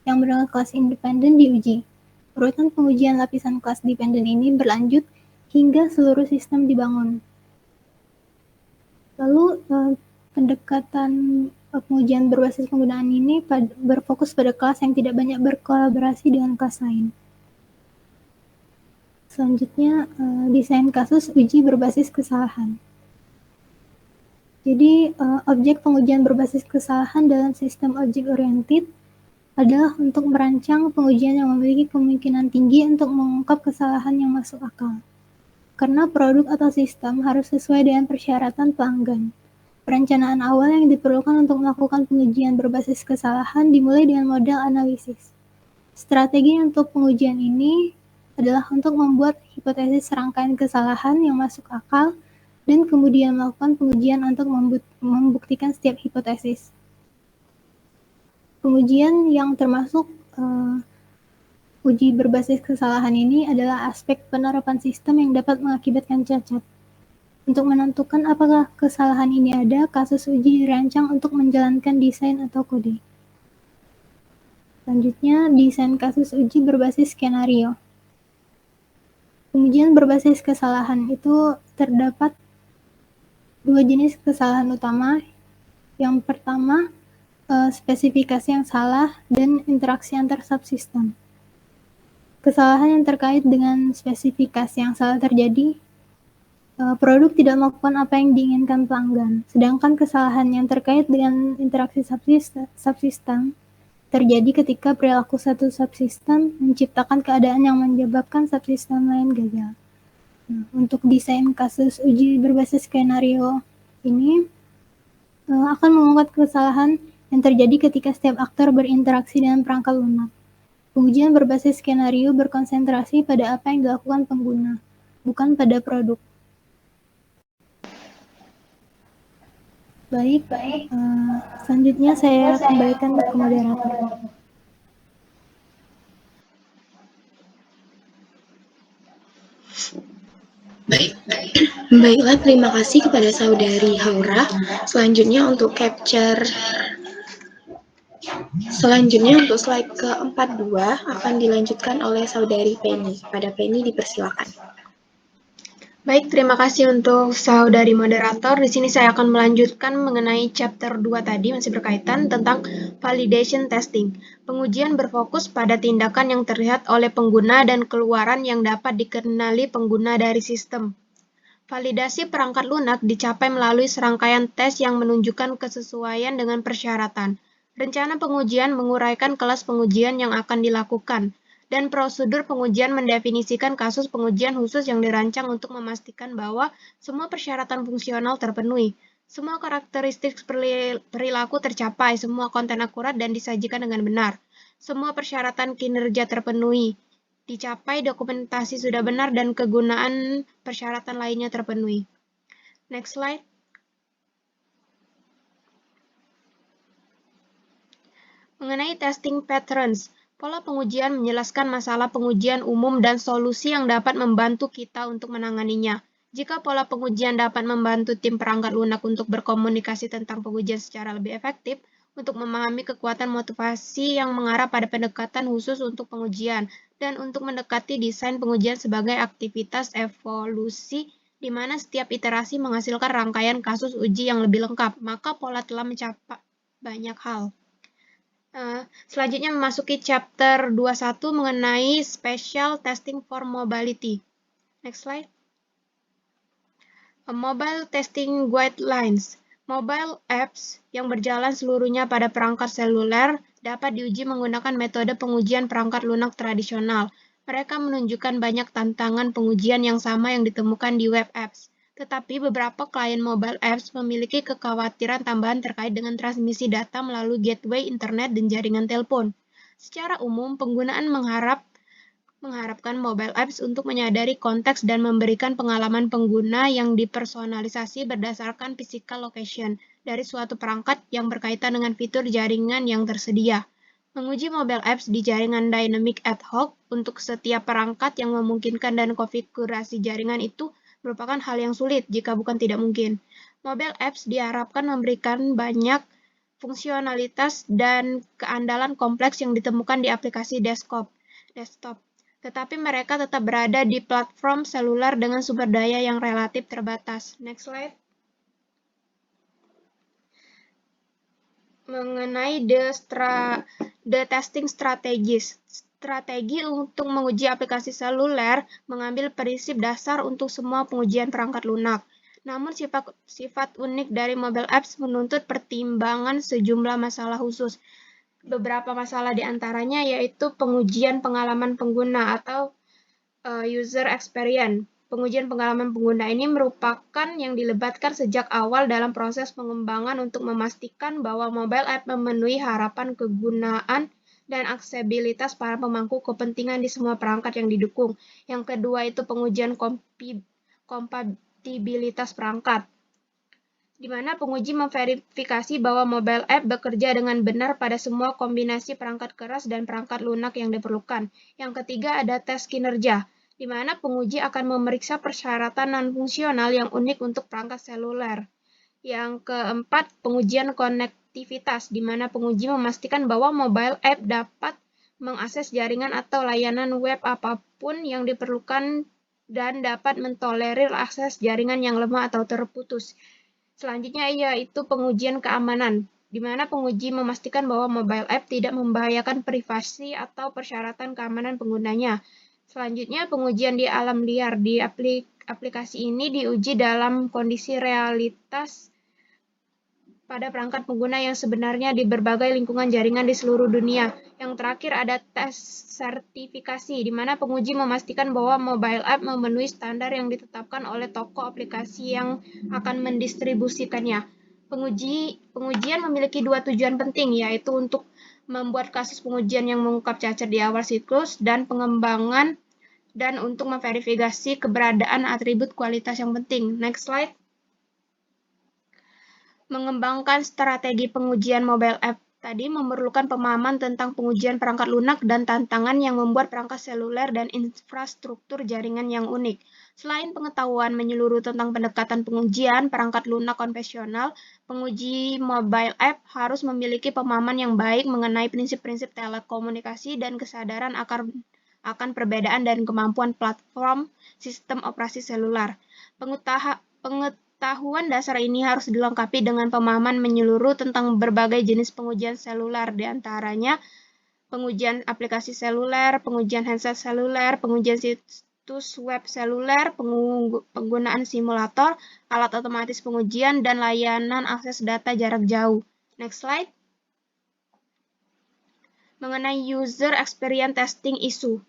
yang menggunakan kelas independen diuji. Urutan pengujian lapisan kelas dependent ini berlanjut hingga seluruh sistem dibangun. Lalu pendekatan pengujian berbasis penggunaan ini berfokus pada kelas yang tidak banyak berkolaborasi dengan kelas lain. Selanjutnya, desain kasus uji berbasis kesalahan. Jadi, objek pengujian berbasis kesalahan dalam sistem object-oriented adalah untuk merancang pengujian yang memiliki kemungkinan tinggi untuk mengungkap kesalahan yang masuk akal. Karena produk atau sistem harus sesuai dengan persyaratan pelanggan. Perencanaan awal yang diperlukan untuk melakukan pengujian berbasis kesalahan dimulai dengan model analisis. Strategi untuk pengujian ini adalah untuk membuat hipotesis rangkaian kesalahan yang masuk akal dan kemudian melakukan pengujian untuk membuktikan setiap hipotesis. Pengujian yang termasuk uji berbasis kesalahan ini adalah aspek penerapan sistem yang dapat mengakibatkan cacat. Untuk menentukan apakah kesalahan ini ada, kasus uji dirancang untuk menjalankan desain atau kode. Selanjutnya, desain kasus uji berbasis skenario. Pengujian berbasis kesalahan itu terdapat dua jenis kesalahan utama. Yang pertama, spesifikasi yang salah dan interaksi antar subsistem. Kesalahan yang terkait dengan spesifikasi yang salah terjadi, produk tidak melakukan apa yang diinginkan pelanggan. Sedangkan kesalahan yang terkait dengan interaksi subsistem terjadi ketika perilaku satu subsistem menciptakan keadaan yang menyebabkan subsistem lain gagal. Nah, untuk desain kasus uji berbasis skenario ini akan mengungkap kesalahan yang terjadi ketika setiap aktor berinteraksi dengan perangkat lunak. Pengujian berbasis skenario berkonsentrasi pada apa yang dilakukan pengguna, bukan pada produk. Baik. Selanjutnya saya kembalikan ke moderator. Baiklah, terima kasih kepada Saudari Haura. Selanjutnya untuk slide ke-42 akan dilanjutkan oleh Saudari Penny. Pada Penny dipersilakan. Baik, terima kasih untuk saudari moderator. Di sini saya akan melanjutkan mengenai chapter 2 tadi, masih berkaitan tentang validation testing. Pengujian berfokus pada tindakan yang terlihat oleh pengguna dan keluaran yang dapat dikenali pengguna dari sistem. Validasi perangkat lunak dicapai melalui serangkaian tes yang menunjukkan kesesuaian dengan persyaratan. Rencana pengujian menguraikan kelas pengujian yang akan dilakukan, dan prosedur pengujian mendefinisikan kasus pengujian khusus yang dirancang untuk memastikan bahwa semua persyaratan fungsional terpenuhi, semua karakteristik perilaku tercapai, semua konten akurat dan disajikan dengan benar, semua persyaratan kinerja terpenuhi, dicapai, dokumentasi sudah benar, dan kegunaan persyaratan lainnya terpenuhi. Next slide. Mengenai testing patterns, pola pengujian menjelaskan masalah pengujian umum dan solusi yang dapat membantu kita untuk menanganinya. Jika pola pengujian dapat membantu tim perangkat lunak untuk berkomunikasi tentang pengujian secara lebih efektif, untuk memahami kekuatan motivasi yang mengarah pada pendekatan khusus untuk pengujian, dan untuk mendekati desain pengujian sebagai aktivitas evolusi di mana setiap iterasi menghasilkan rangkaian kasus uji yang lebih lengkap, maka pola telah mencapai banyak hal. Selanjutnya memasuki chapter 21 mengenai Special Testing for Mobility. Next slide. Mobile Testing Guidelines. Mobile apps yang berjalan seluruhnya pada perangkat seluler dapat diuji menggunakan metode pengujian perangkat lunak tradisional. Mereka menunjukkan banyak tantangan pengujian yang sama yang ditemukan di web apps. Tetapi beberapa klien mobile apps memiliki kekhawatiran tambahan terkait dengan transmisi data melalui gateway internet dan jaringan telepon. Secara umum, penggunaan mengharapkan mobile apps untuk menyadari konteks dan memberikan pengalaman pengguna yang dipersonalisasi berdasarkan physical location dari suatu perangkat yang berkaitan dengan fitur jaringan yang tersedia. Menguji mobile apps di jaringan dynamic ad hoc untuk setiap perangkat yang memungkinkan dan konfigurasi jaringan itu merupakan hal yang sulit, jika bukan tidak mungkin. Mobile apps diharapkan memberikan banyak fungsionalitas dan keandalan kompleks yang ditemukan di aplikasi desktop. Tetapi mereka tetap berada di platform seluler dengan sumber daya yang relatif terbatas. Next slide. Mengenai the testing strategies. Strategi untuk menguji aplikasi seluler mengambil prinsip dasar untuk semua pengujian perangkat lunak. Namun sifat unik dari mobile apps menuntut pertimbangan sejumlah masalah khusus. Beberapa masalah di antaranya yaitu pengujian pengalaman pengguna atau user experience. Pengujian pengalaman pengguna ini merupakan yang dilebatkan sejak awal dalam proses pengembangan untuk memastikan bahwa mobile app memenuhi harapan kegunaan dan aksesibilitas para pemangku kepentingan di semua perangkat yang didukung. Yang kedua itu pengujian kompatibilitas perangkat, di mana penguji memverifikasi bahwa mobile app bekerja dengan benar pada semua kombinasi perangkat keras dan perangkat lunak yang diperlukan. Yang ketiga ada tes kinerja, di mana penguji akan memeriksa persyaratan non-fungsional yang unik untuk perangkat seluler. Yang keempat, pengujian konektivitas, di mana penguji memastikan bahwa mobile app dapat mengakses jaringan atau layanan web apapun yang diperlukan dan dapat mentolerir akses jaringan yang lemah atau terputus. Selanjutnya yaitu pengujian keamanan, di mana penguji memastikan bahwa mobile app tidak membahayakan privasi atau persyaratan keamanan penggunanya. Selanjutnya, pengujian di alam liar. Di aplikasi ini diuji dalam kondisi realitas pada perangkat pengguna yang sebenarnya di berbagai lingkungan jaringan di seluruh dunia. Yang terakhir ada tes sertifikasi, di mana penguji memastikan bahwa mobile app memenuhi standar yang ditetapkan oleh toko aplikasi yang akan mendistribusikannya. Pengujian memiliki dua tujuan penting, yaitu untuk membuat kasus pengujian yang mengungkap cacat di awal siklus dan pengembangan dan untuk memverifikasi keberadaan atribut kualitas yang penting. Next slide. Mengembangkan strategi pengujian mobile app tadi memerlukan pemahaman tentang pengujian perangkat lunak dan tantangan yang membuat perangkat seluler dan infrastruktur jaringan yang unik. Selain pengetahuan menyeluruh tentang pendekatan pengujian perangkat lunak konvensional, penguji mobile app harus memiliki pemahaman yang baik mengenai prinsip-prinsip telekomunikasi dan kesadaran akan perbedaan dan kemampuan platform sistem operasi seluler. Pengetahuan dasar ini harus dilengkapi dengan pemahaman menyeluruh tentang berbagai jenis pengujian seluler, di antaranya pengujian aplikasi seluler, pengujian handset seluler, pengujian situs web seluler, penggunaan simulator, alat otomatis pengujian, dan layanan akses data jarak jauh. Next slide. Mengenai user experience testing issue.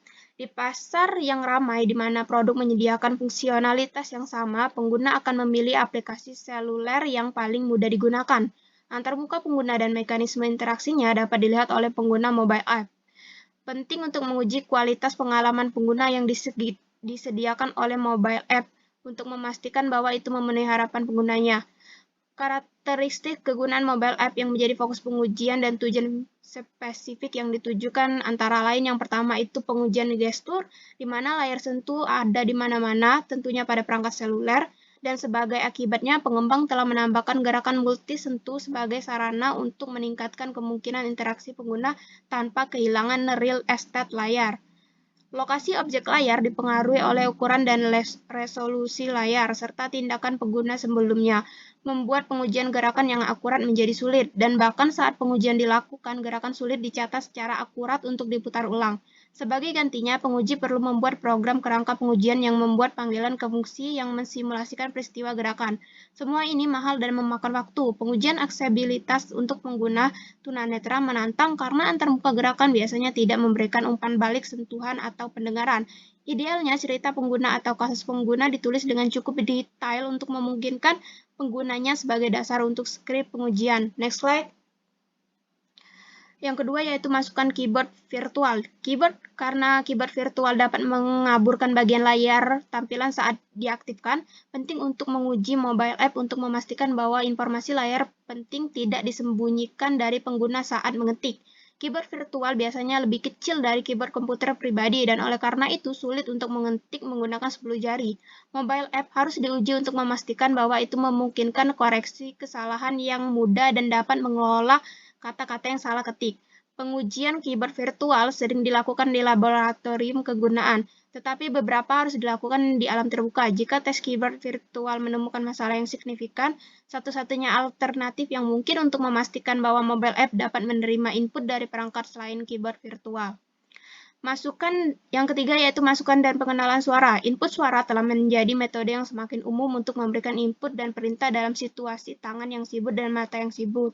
Di pasar yang ramai di mana produk menyediakan fungsionalitas yang sama, pengguna akan memilih aplikasi seluler yang paling mudah digunakan. Antarmuka pengguna dan mekanisme interaksinya dapat dilihat oleh pengguna mobile app. Penting untuk menguji kualitas pengalaman pengguna yang disediakan oleh mobile app untuk memastikan bahwa itu memenuhi harapan penggunanya. Karakteristik kegunaan mobile app yang menjadi fokus pengujian dan tujuan spesifik yang ditujukan antara lain yang pertama itu pengujian gestur, di mana layar sentuh ada di mana-mana, tentunya pada perangkat seluler, dan sebagai akibatnya pengembang telah menambahkan gerakan multi sentuh sebagai sarana untuk meningkatkan kemungkinan interaksi pengguna tanpa kehilangan real estate layar. Lokasi objek layar dipengaruhi oleh ukuran dan resolusi layar, serta tindakan pengguna sebelumnya, membuat pengujian gerakan yang akurat menjadi sulit, dan bahkan saat pengujian dilakukan, gerakan sulit dicatat secara akurat untuk diputar ulang. Sebagai gantinya, penguji perlu membuat program kerangka pengujian yang membuat panggilan ke fungsi yang mensimulasikan peristiwa gerakan. Semua ini mahal dan memakan waktu. Pengujian aksesibilitas untuk pengguna tunanetra menantang karena antarmuka gerakan biasanya tidak memberikan umpan balik sentuhan atau pendengaran. Idealnya, cerita pengguna atau kasus pengguna ditulis dengan cukup detail untuk memungkinkan penggunanya sebagai dasar untuk skrip pengujian. Next slide. Yang kedua yaitu masukkan keyboard virtual. Karena keyboard virtual dapat mengaburkan bagian layar tampilan saat diaktifkan, penting untuk menguji mobile app untuk memastikan bahwa informasi layar penting tidak disembunyikan dari pengguna saat mengetik. Keyboard virtual biasanya lebih kecil dari keyboard komputer pribadi dan oleh karena itu sulit untuk mengetik menggunakan 10 jari. Mobile app harus diuji untuk memastikan bahwa itu memungkinkan koreksi kesalahan yang mudah dan dapat mengelola kata-kata yang salah ketik. Pengujian keyboard virtual sering dilakukan di laboratorium kegunaan, tetapi beberapa harus dilakukan di alam terbuka. Jika tes keyboard virtual menemukan masalah yang signifikan, satu-satunya alternatif yang mungkin untuk memastikan bahwa mobile app dapat menerima input dari perangkat selain keyboard virtual. Yang ketiga yaitu masukan dan pengenalan suara. Input suara telah menjadi metode yang semakin umum untuk memberikan input dan perintah dalam situasi tangan yang sibuk dan mata yang sibuk.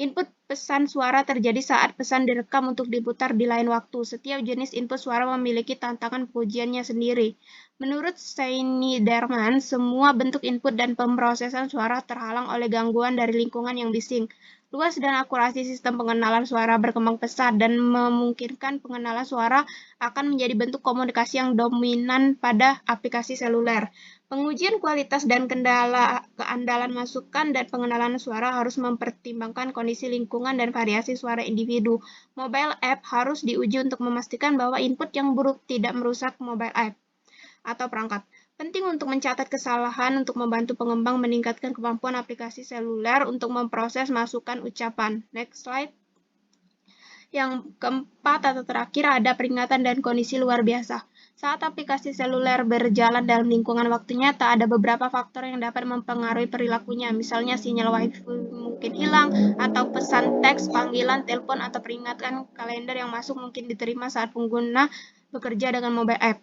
Input pesan suara terjadi saat pesan direkam untuk diputar di lain waktu. Setiap jenis input suara memiliki tantangan pengujiannya sendiri. Menurut Schneiderman, semua bentuk input dan pemrosesan suara terhalang oleh gangguan dari lingkungan yang bising. Luas dan akurasi sistem pengenalan suara berkembang pesat dan memungkinkan pengenalan suara akan menjadi bentuk komunikasi yang dominan pada aplikasi seluler. Pengujian kualitas dan keandalan masukan dan pengenalan suara harus mempertimbangkan kondisi lingkungan dan variasi suara individu. Mobile app harus diuji untuk memastikan bahwa input yang buruk tidak merusak mobile app atau perangkat. Penting untuk mencatat kesalahan untuk membantu pengembang meningkatkan kemampuan aplikasi seluler untuk memproses masukan ucapan. Next slide. Yang keempat atau terakhir ada peringatan dan kondisi luar biasa. Saat aplikasi seluler berjalan dalam lingkungan waktu nyata, ada beberapa faktor yang dapat mempengaruhi perilakunya. Misalnya sinyal wifi mungkin hilang, atau pesan teks, panggilan, telepon, atau peringatan kalender yang masuk mungkin diterima saat pengguna bekerja dengan mobile app.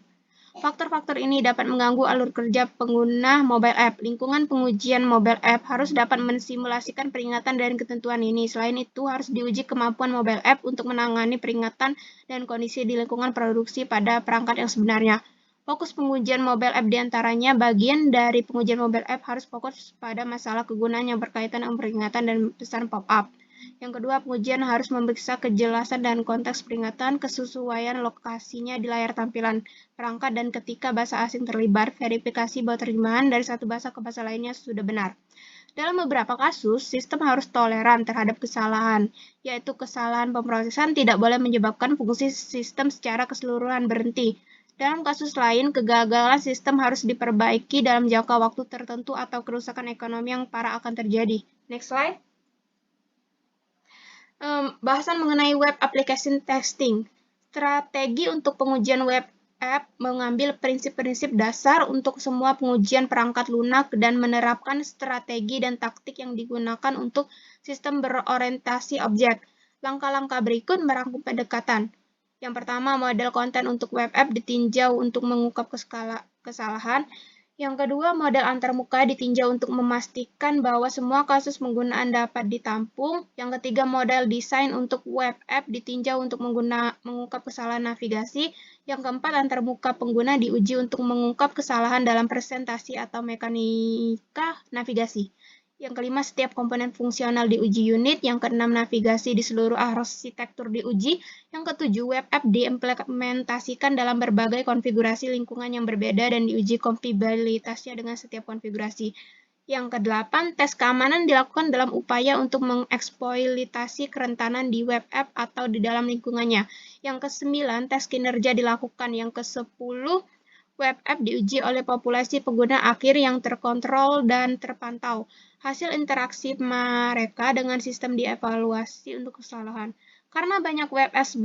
Faktor-faktor ini dapat mengganggu alur kerja pengguna mobile app. Lingkungan pengujian mobile app harus dapat mensimulasikan peringatan dan ketentuan ini. Selain itu, harus diuji kemampuan mobile app untuk menangani peringatan dan kondisi di lingkungan produksi pada perangkat yang sebenarnya. Fokus pengujian mobile app diantaranya bagian dari pengujian mobile app harus fokus pada masalah kegunaan yang berkaitan dengan peringatan dan pesan pop-up. Yang kedua, pengujian harus memeriksa kejelasan dan konteks peringatan, kesesuaian lokasinya di layar tampilan perangkat, dan ketika bahasa asing terlibat, verifikasi bahwa terjemahan dari satu bahasa ke bahasa lainnya sudah benar. Dalam beberapa kasus, sistem harus toleran terhadap kesalahan, yaitu kesalahan pemrosesan tidak boleh menyebabkan fungsi sistem secara keseluruhan berhenti. Dalam kasus lain, kegagalan sistem harus diperbaiki dalam jangka waktu tertentu atau kerusakan ekonomi yang parah akan terjadi. Next slide. Bahasan mengenai web application testing. Strategi untuk pengujian web app mengambil prinsip-prinsip dasar untuk semua pengujian perangkat lunak dan menerapkan strategi dan taktik yang digunakan untuk sistem berorientasi objek. Langkah-langkah berikut merangkum pendekatan. Yang pertama, model konten untuk web app ditinjau untuk mengungkap kesalahan. Yang kedua, model antarmuka ditinjau untuk memastikan bahwa semua kasus penggunaan dapat ditampung. Yang ketiga, model desain untuk web app ditinjau untuk mengungkap kesalahan navigasi. Yang keempat, antarmuka pengguna diuji untuk mengungkap kesalahan dalam presentasi atau mekanika navigasi. Yang kelima, setiap komponen fungsional diuji unit. Yang keenam, navigasi di seluruh arsitektur diuji. Yang ketujuh, web app diimplementasikan dalam berbagai konfigurasi lingkungan yang berbeda dan diuji kompatibilitasnya dengan setiap konfigurasi. Yang kedelapan, tes keamanan dilakukan dalam upaya untuk mengeksploitasi kerentanan di web app atau di dalam lingkungannya. Yang kesembilan, tes kinerja dilakukan. Yang kesepuluh, web app diuji oleh populasi pengguna akhir yang terkontrol dan terpantau. Hasil interaksi mereka dengan sistem dievaluasi untuk kesalahan. Karena banyak web apps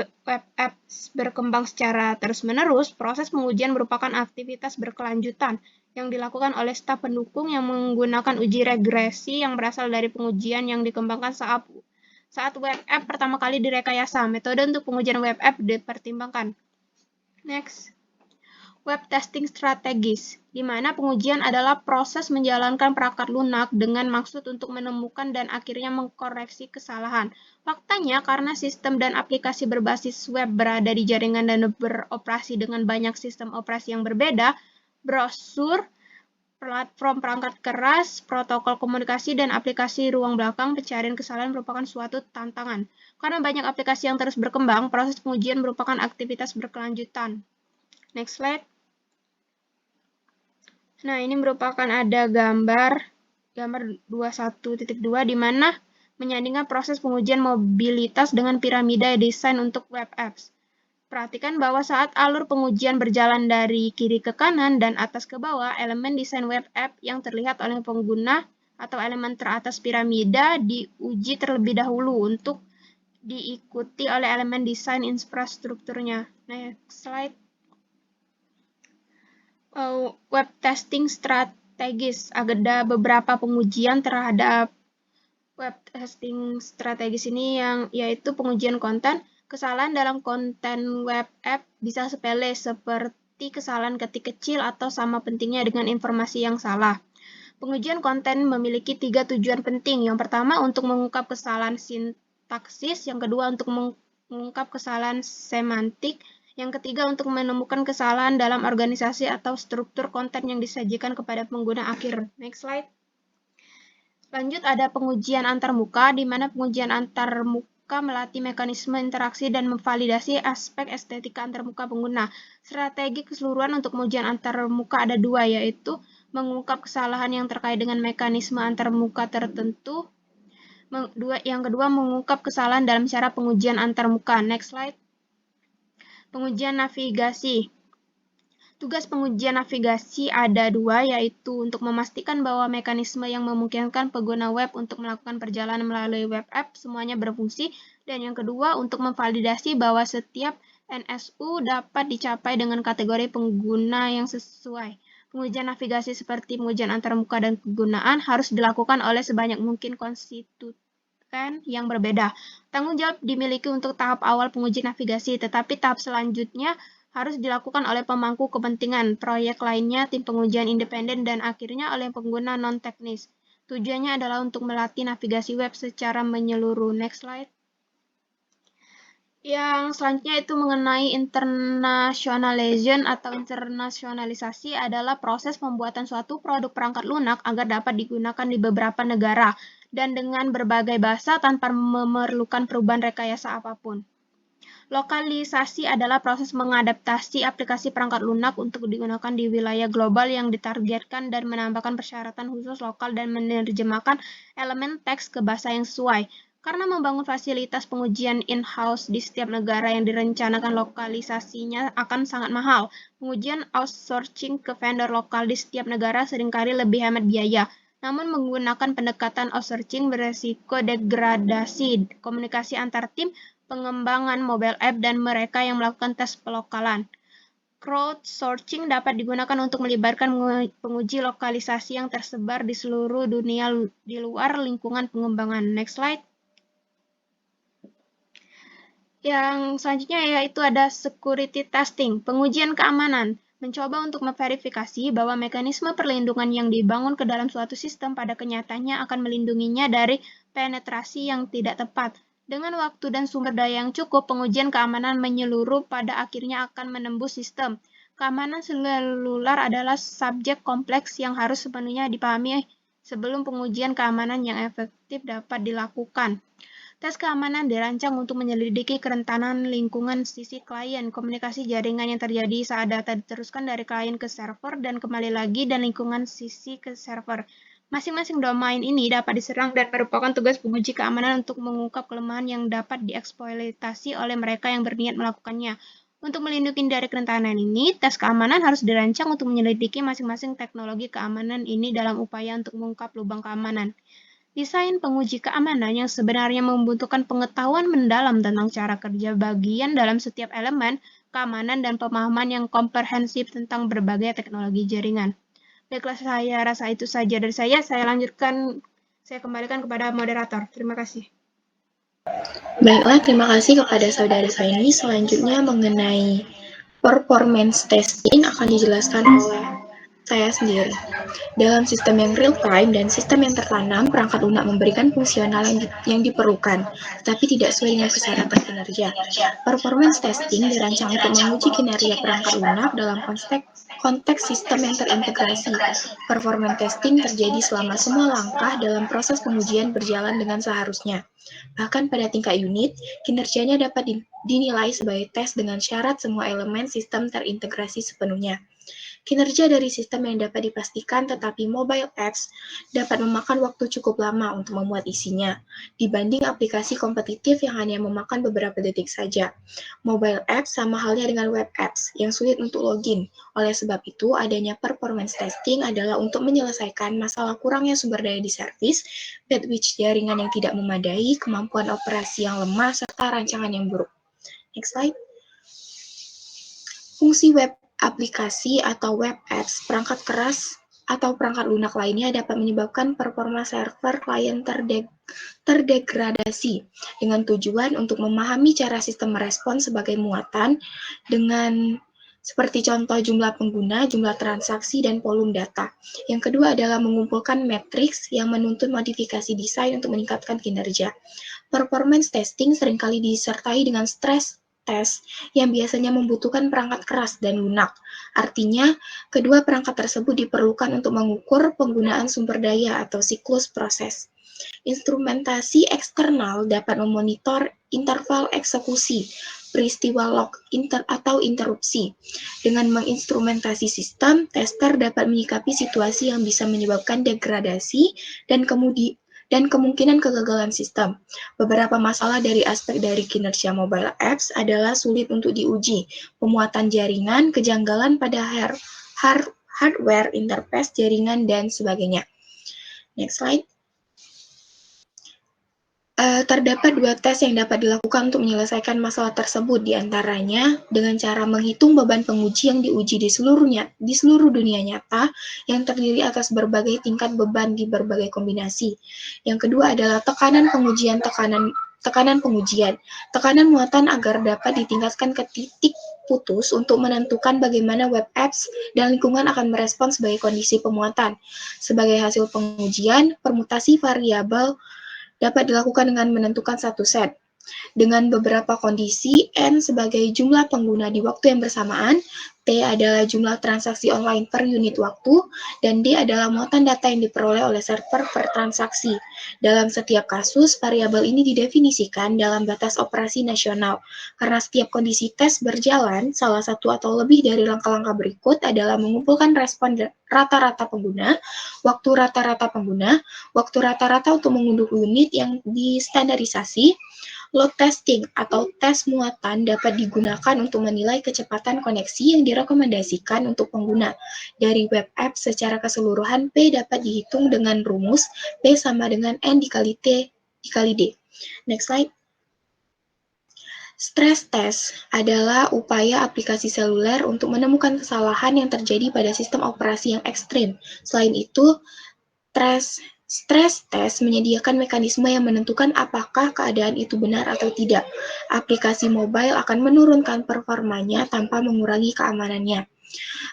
berkembang secara terus-menerus, proses pengujian merupakan aktivitas berkelanjutan yang dilakukan oleh staf pendukung yang menggunakan uji regresi yang berasal dari pengujian yang dikembangkan saat web app pertama kali direkayasa. Metode untuk pengujian web app dipertimbangkan. Next. Web testing strategis, di mana pengujian adalah proses menjalankan perangkat lunak dengan maksud untuk menemukan dan akhirnya mengkoreksi kesalahan. Faktanya, karena sistem dan aplikasi berbasis web berada di jaringan dan beroperasi dengan banyak sistem operasi yang berbeda, brosur, platform perangkat keras, protokol komunikasi, dan aplikasi ruang belakang, pencarian kesalahan merupakan suatu tantangan. Karena banyak aplikasi yang terus berkembang, proses pengujian merupakan aktivitas berkelanjutan. Next slide. Nah, ini merupakan ada gambar 21.2 di mana menyandingkan proses pengujian mobilitas dengan piramida desain untuk web apps. Perhatikan bahwa saat alur pengujian berjalan dari kiri ke kanan dan atas ke bawah, elemen desain web app yang terlihat oleh pengguna atau elemen teratas piramida diuji terlebih dahulu untuk diikuti oleh elemen desain infrastrukturnya. Next slide. Web testing strategis. Ada beberapa pengujian terhadap web testing strategis ini yaitu pengujian konten. Kesalahan dalam konten web app bisa sepele seperti kesalahan ketik kecil atau sama pentingnya dengan informasi yang salah. Pengujian konten memiliki 3 tujuan penting. Yang pertama untuk mengungkap kesalahan sintaksis, yang kedua untuk mengungkap kesalahan semantik, yang ketiga untuk menemukan kesalahan dalam organisasi atau struktur konten yang disajikan kepada pengguna akhir. Next slide. Lanjut ada pengujian antarmuka, di mana pengujian antarmuka melatih mekanisme interaksi dan memvalidasi aspek estetika antarmuka pengguna. Strategi keseluruhan untuk pengujian antarmuka ada 2, yaitu mengungkap kesalahan yang terkait dengan mekanisme antarmuka tertentu. Yang kedua, mengungkap kesalahan dalam cara pengujian antarmuka. Next slide. Pengujian navigasi. Tugas pengujian navigasi ada 2, yaitu untuk memastikan bahwa mekanisme yang memungkinkan pengguna web untuk melakukan perjalanan melalui web app semuanya berfungsi, dan yang kedua untuk memvalidasi bahwa setiap NSU dapat dicapai dengan kategori pengguna yang sesuai. Pengujian navigasi seperti pengujian antarmuka dan kegunaan harus dilakukan oleh sebanyak mungkin konstituen yang berbeda. Tanggung jawab dimiliki untuk tahap awal penguji navigasi, tetapi tahap selanjutnya harus dilakukan oleh pemangku kepentingan, proyek lainnya, tim pengujian independen, dan akhirnya oleh pengguna non-teknis. Tujuannya adalah untuk melatih navigasi web secara menyeluruh. Next slide. Yang selanjutnya itu mengenai internationalization atau internasionalisasi adalah proses pembuatan suatu produk perangkat lunak agar dapat digunakan di beberapa negara dan dengan berbagai bahasa tanpa memerlukan perubahan rekayasa apapun. Lokalisasi adalah proses mengadaptasi aplikasi perangkat lunak untuk digunakan di wilayah global yang ditargetkan dan menambahkan persyaratan khusus lokal dan menerjemahkan elemen teks ke bahasa yang sesuai. Karena membangun fasilitas pengujian in-house di setiap negara yang direncanakan lokalisasinya akan sangat mahal. Pengujian outsourcing ke vendor lokal di setiap negara seringkali lebih hemat biaya. Namun menggunakan pendekatan outsourcing beresiko degradasi komunikasi antar tim, pengembangan mobile app, dan mereka yang melakukan tes pelokalan. Crowdsourcing dapat digunakan untuk melibatkan penguji lokalisasi yang tersebar di seluruh dunia di luar lingkungan pengembangan. Next slide. Yang selanjutnya yaitu ada security testing, pengujian keamanan. Mencoba untuk memverifikasi bahwa mekanisme perlindungan yang dibangun ke dalam suatu sistem pada kenyataannya akan melindunginya dari penetrasi yang tidak tepat. Dengan waktu dan sumber daya yang cukup, pengujian keamanan menyeluruh pada akhirnya akan menembus sistem. Keamanan seluler adalah subjek kompleks yang harus sepenuhnya dipahami sebelum pengujian keamanan yang efektif dapat dilakukan. Tes keamanan dirancang untuk menyelidiki kerentanan lingkungan sisi klien, komunikasi jaringan yang terjadi saat data diteruskan dari klien ke server dan kembali lagi, dan lingkungan sisi ke server. Masing-masing domain ini dapat diserang dan merupakan tugas penguji keamanan untuk mengungkap kelemahan yang dapat dieksploitasi oleh mereka yang berniat melakukannya. Untuk melindungi dari kerentanan ini, tes keamanan harus dirancang untuk menyelidiki masing-masing teknologi keamanan ini dalam upaya untuk mengungkap lubang keamanan. Desain penguji keamanan yang sebenarnya membutuhkan pengetahuan mendalam tentang cara kerja bagian dalam setiap elemen keamanan dan pemahaman yang komprehensif tentang berbagai teknologi jaringan. Baiklah, saya rasa itu saja dari saya. Saya kembalikan kepada moderator. Terima kasih. Baiklah, terima kasih kepada Saudari Feni. Selanjutnya mengenai performance testing akan dijelaskan oleh saya sendiri. Dalam sistem yang real-time dan sistem yang tertanam, perangkat lunak memberikan fungsional yang diperlukan, tetapi tidak sesuai dengan persyaratan kinerja. Performance testing dirancang untuk menguji kinerja perangkat lunak dalam konteks sistem yang terintegrasi. Performance testing terjadi selama semua langkah dalam proses pengujian berjalan dengan seharusnya. Bahkan pada tingkat unit, kinerjanya dapat dinilai sebagai tes dengan syarat semua elemen sistem terintegrasi sepenuhnya. Kinerja dari sistem yang dapat dipastikan, tetapi mobile apps dapat memakan waktu cukup lama untuk memuat isinya, dibanding aplikasi kompetitif yang hanya memakan beberapa detik saja. Mobile apps sama halnya dengan web apps yang sulit untuk login. Oleh sebab itu, adanya performance testing adalah untuk menyelesaikan masalah kurangnya sumber daya di servis, bandwidth jaringan yang tidak memadai, kemampuan operasi yang lemah, serta rancangan yang buruk. Next slide. Fungsi web aplikasi atau web apps, perangkat keras atau perangkat lunak lainnya dapat menyebabkan performa server klien terdegradasi dengan tujuan untuk memahami cara sistem merespon sebagai muatan dengan seperti contoh jumlah pengguna, jumlah transaksi, dan volume data. Yang kedua adalah mengumpulkan matriks yang menuntut modifikasi desain untuk meningkatkan kinerja. Performance testing seringkali disertai dengan stres tes yang biasanya membutuhkan perangkat keras dan lunak. Artinya, kedua perangkat tersebut diperlukan untuk mengukur penggunaan sumber daya atau siklus proses. Instrumentasi eksternal dapat memonitor interval eksekusi, peristiwa log atau interupsi. Dengan menginstrumentasi sistem, tester dapat menyikapi situasi yang bisa menyebabkan degradasi dan kemungkinan kegagalan sistem. Beberapa masalah dari aspek dari kinerja mobile apps adalah sulit untuk diuji, pemuatan jaringan, kejanggalan pada hardware interface jaringan, dan sebagainya. Next slide. Terdapat 2 tes yang dapat dilakukan untuk menyelesaikan masalah tersebut, diantaranya dengan cara menghitung beban penguji yang diuji di seluruh dunia nyata yang terdiri atas berbagai tingkat beban di berbagai kombinasi. Yang kedua adalah tekanan pengujian. Tekanan muatan agar dapat ditingkatkan ke titik putus untuk menentukan bagaimana web apps dan lingkungan akan merespons sebagai kondisi pemuatan. Sebagai hasil pengujian, permutasi variabel dapat dilakukan dengan menentukan satu set. Dengan beberapa kondisi, N sebagai jumlah pengguna di waktu yang bersamaan, T adalah jumlah transaksi online per unit waktu, dan D adalah muatan data yang diperoleh oleh server per transaksi. Dalam setiap kasus, variabel ini didefinisikan dalam batas operasi nasional. Karena setiap kondisi tes berjalan, salah satu atau lebih dari langkah-langkah berikut adalah mengumpulkan respon rata-rata pengguna, waktu rata-rata untuk mengunduh unit yang distandarisasi. Load testing atau tes muatan dapat digunakan untuk menilai kecepatan koneksi yang direkomendasikan untuk pengguna. Dari web app secara keseluruhan, P dapat dihitung dengan rumus P sama dengan N dikali T dikali D. Next slide. Stress test adalah upaya aplikasi seluler untuk menemukan kesalahan yang terjadi pada sistem operasi yang ekstrim. Selain itu, stress test menyediakan mekanisme yang menentukan apakah keadaan itu benar atau tidak. Aplikasi mobile akan menurunkan performanya tanpa mengurangi keamanannya.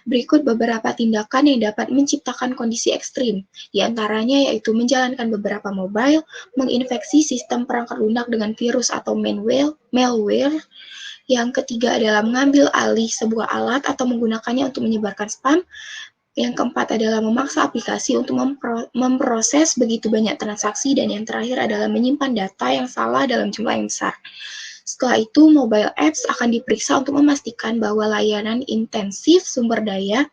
Berikut beberapa tindakan yang dapat menciptakan kondisi ekstrim. Di antaranya yaitu menjalankan beberapa mobile, menginfeksi sistem perangkat lunak dengan virus atau malware. Yang ketiga adalah mengambil alih sebuah alat atau menggunakannya untuk menyebarkan spam. Yang keempat adalah memaksa aplikasi untuk memproses begitu banyak transaksi, dan yang terakhir adalah menyimpan data yang salah dalam jumlah yang besar. Setelah itu, mobile apps akan diperiksa untuk memastikan bahwa layanan intensif sumber daya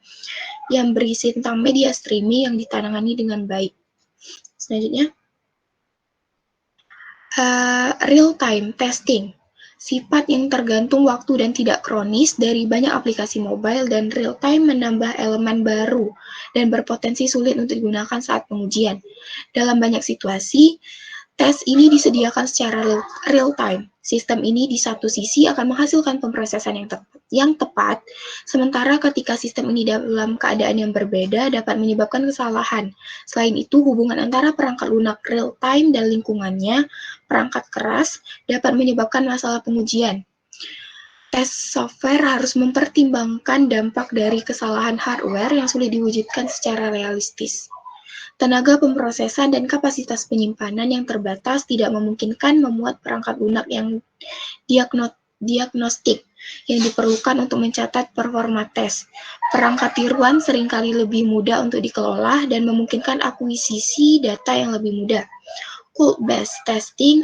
yang berisi tentang media streaming yang ditangani dengan baik. Selanjutnya, real-time testing. Sifat yang tergantung waktu dan tidak kronis dari banyak aplikasi mobile dan real-time menambah elemen baru dan berpotensi sulit untuk digunakan saat pengujian. Dalam banyak situasi, tes ini disediakan secara real-time. Sistem ini di satu sisi akan menghasilkan pemrosesan yang tepat, sementara ketika sistem ini dalam keadaan yang berbeda dapat menyebabkan kesalahan. Selain itu, hubungan antara perangkat lunak real-time dan lingkungannya, perangkat keras, dapat menyebabkan masalah pengujian. Tes software harus mempertimbangkan dampak dari kesalahan hardware yang sulit diwujudkan secara realistis. Tenaga pemrosesan dan kapasitas penyimpanan yang terbatas tidak memungkinkan memuat perangkat lunak yang diagnostik yang diperlukan untuk mencatat performa tes. Perangkat tiruan seringkali lebih mudah untuk dikelola dan memungkinkan akuisisi data yang lebih mudah. Code-based testing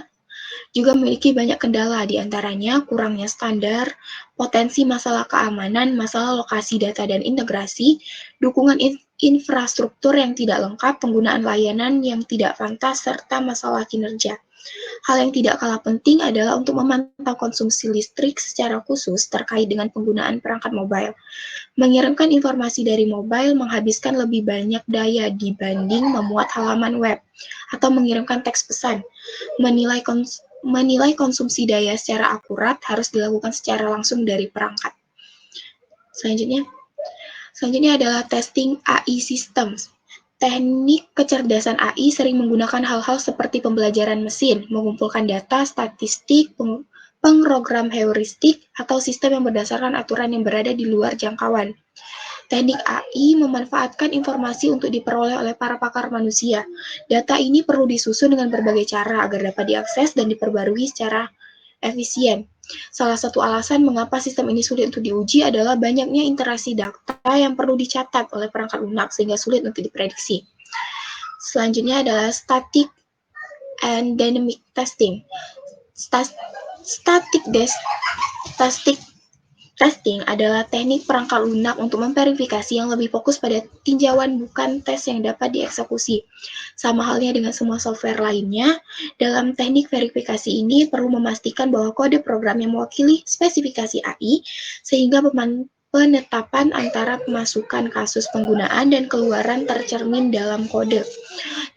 juga memiliki banyak kendala, diantaranya kurangnya standar, potensi masalah keamanan, masalah lokasi data dan integrasi, dukungan infrastruktur yang tidak lengkap, penggunaan layanan yang tidak pantas, serta masalah kinerja. Hal yang tidak kalah penting adalah untuk memantau konsumsi listrik secara khusus terkait dengan penggunaan perangkat mobile. Mengirimkan informasi dari mobile menghabiskan lebih banyak daya dibanding memuat halaman web atau mengirimkan teks pesan. Menilai konsumsi daya secara akurat harus dilakukan secara langsung dari perangkat. Selanjutnya adalah testing AI systems. Teknik kecerdasan AI sering menggunakan hal-hal seperti pembelajaran mesin, mengumpulkan data, statistik, pemrogram heuristik, atau sistem yang berdasarkan aturan yang berada di luar jangkauan. Teknik AI memanfaatkan informasi untuk diperoleh oleh para pakar manusia. Data ini perlu disusun dengan berbagai cara agar dapat diakses dan diperbarui secara efisien. Salah satu alasan mengapa sistem ini sulit untuk diuji adalah banyaknya interaksi data yang perlu dicatat oleh perangkat lunak sehingga sulit untuk diprediksi. Selanjutnya adalah static and dynamic testing. Static testing adalah teknik perangkat lunak untuk memverifikasi yang lebih fokus pada tinjauan bukan tes yang dapat dieksekusi. Sama halnya dengan semua software lainnya, dalam teknik verifikasi ini perlu memastikan bahwa kode program yang mewakili spesifikasi AI, sehingga penetapan antara pemasukan kasus penggunaan dan keluaran tercermin dalam kode,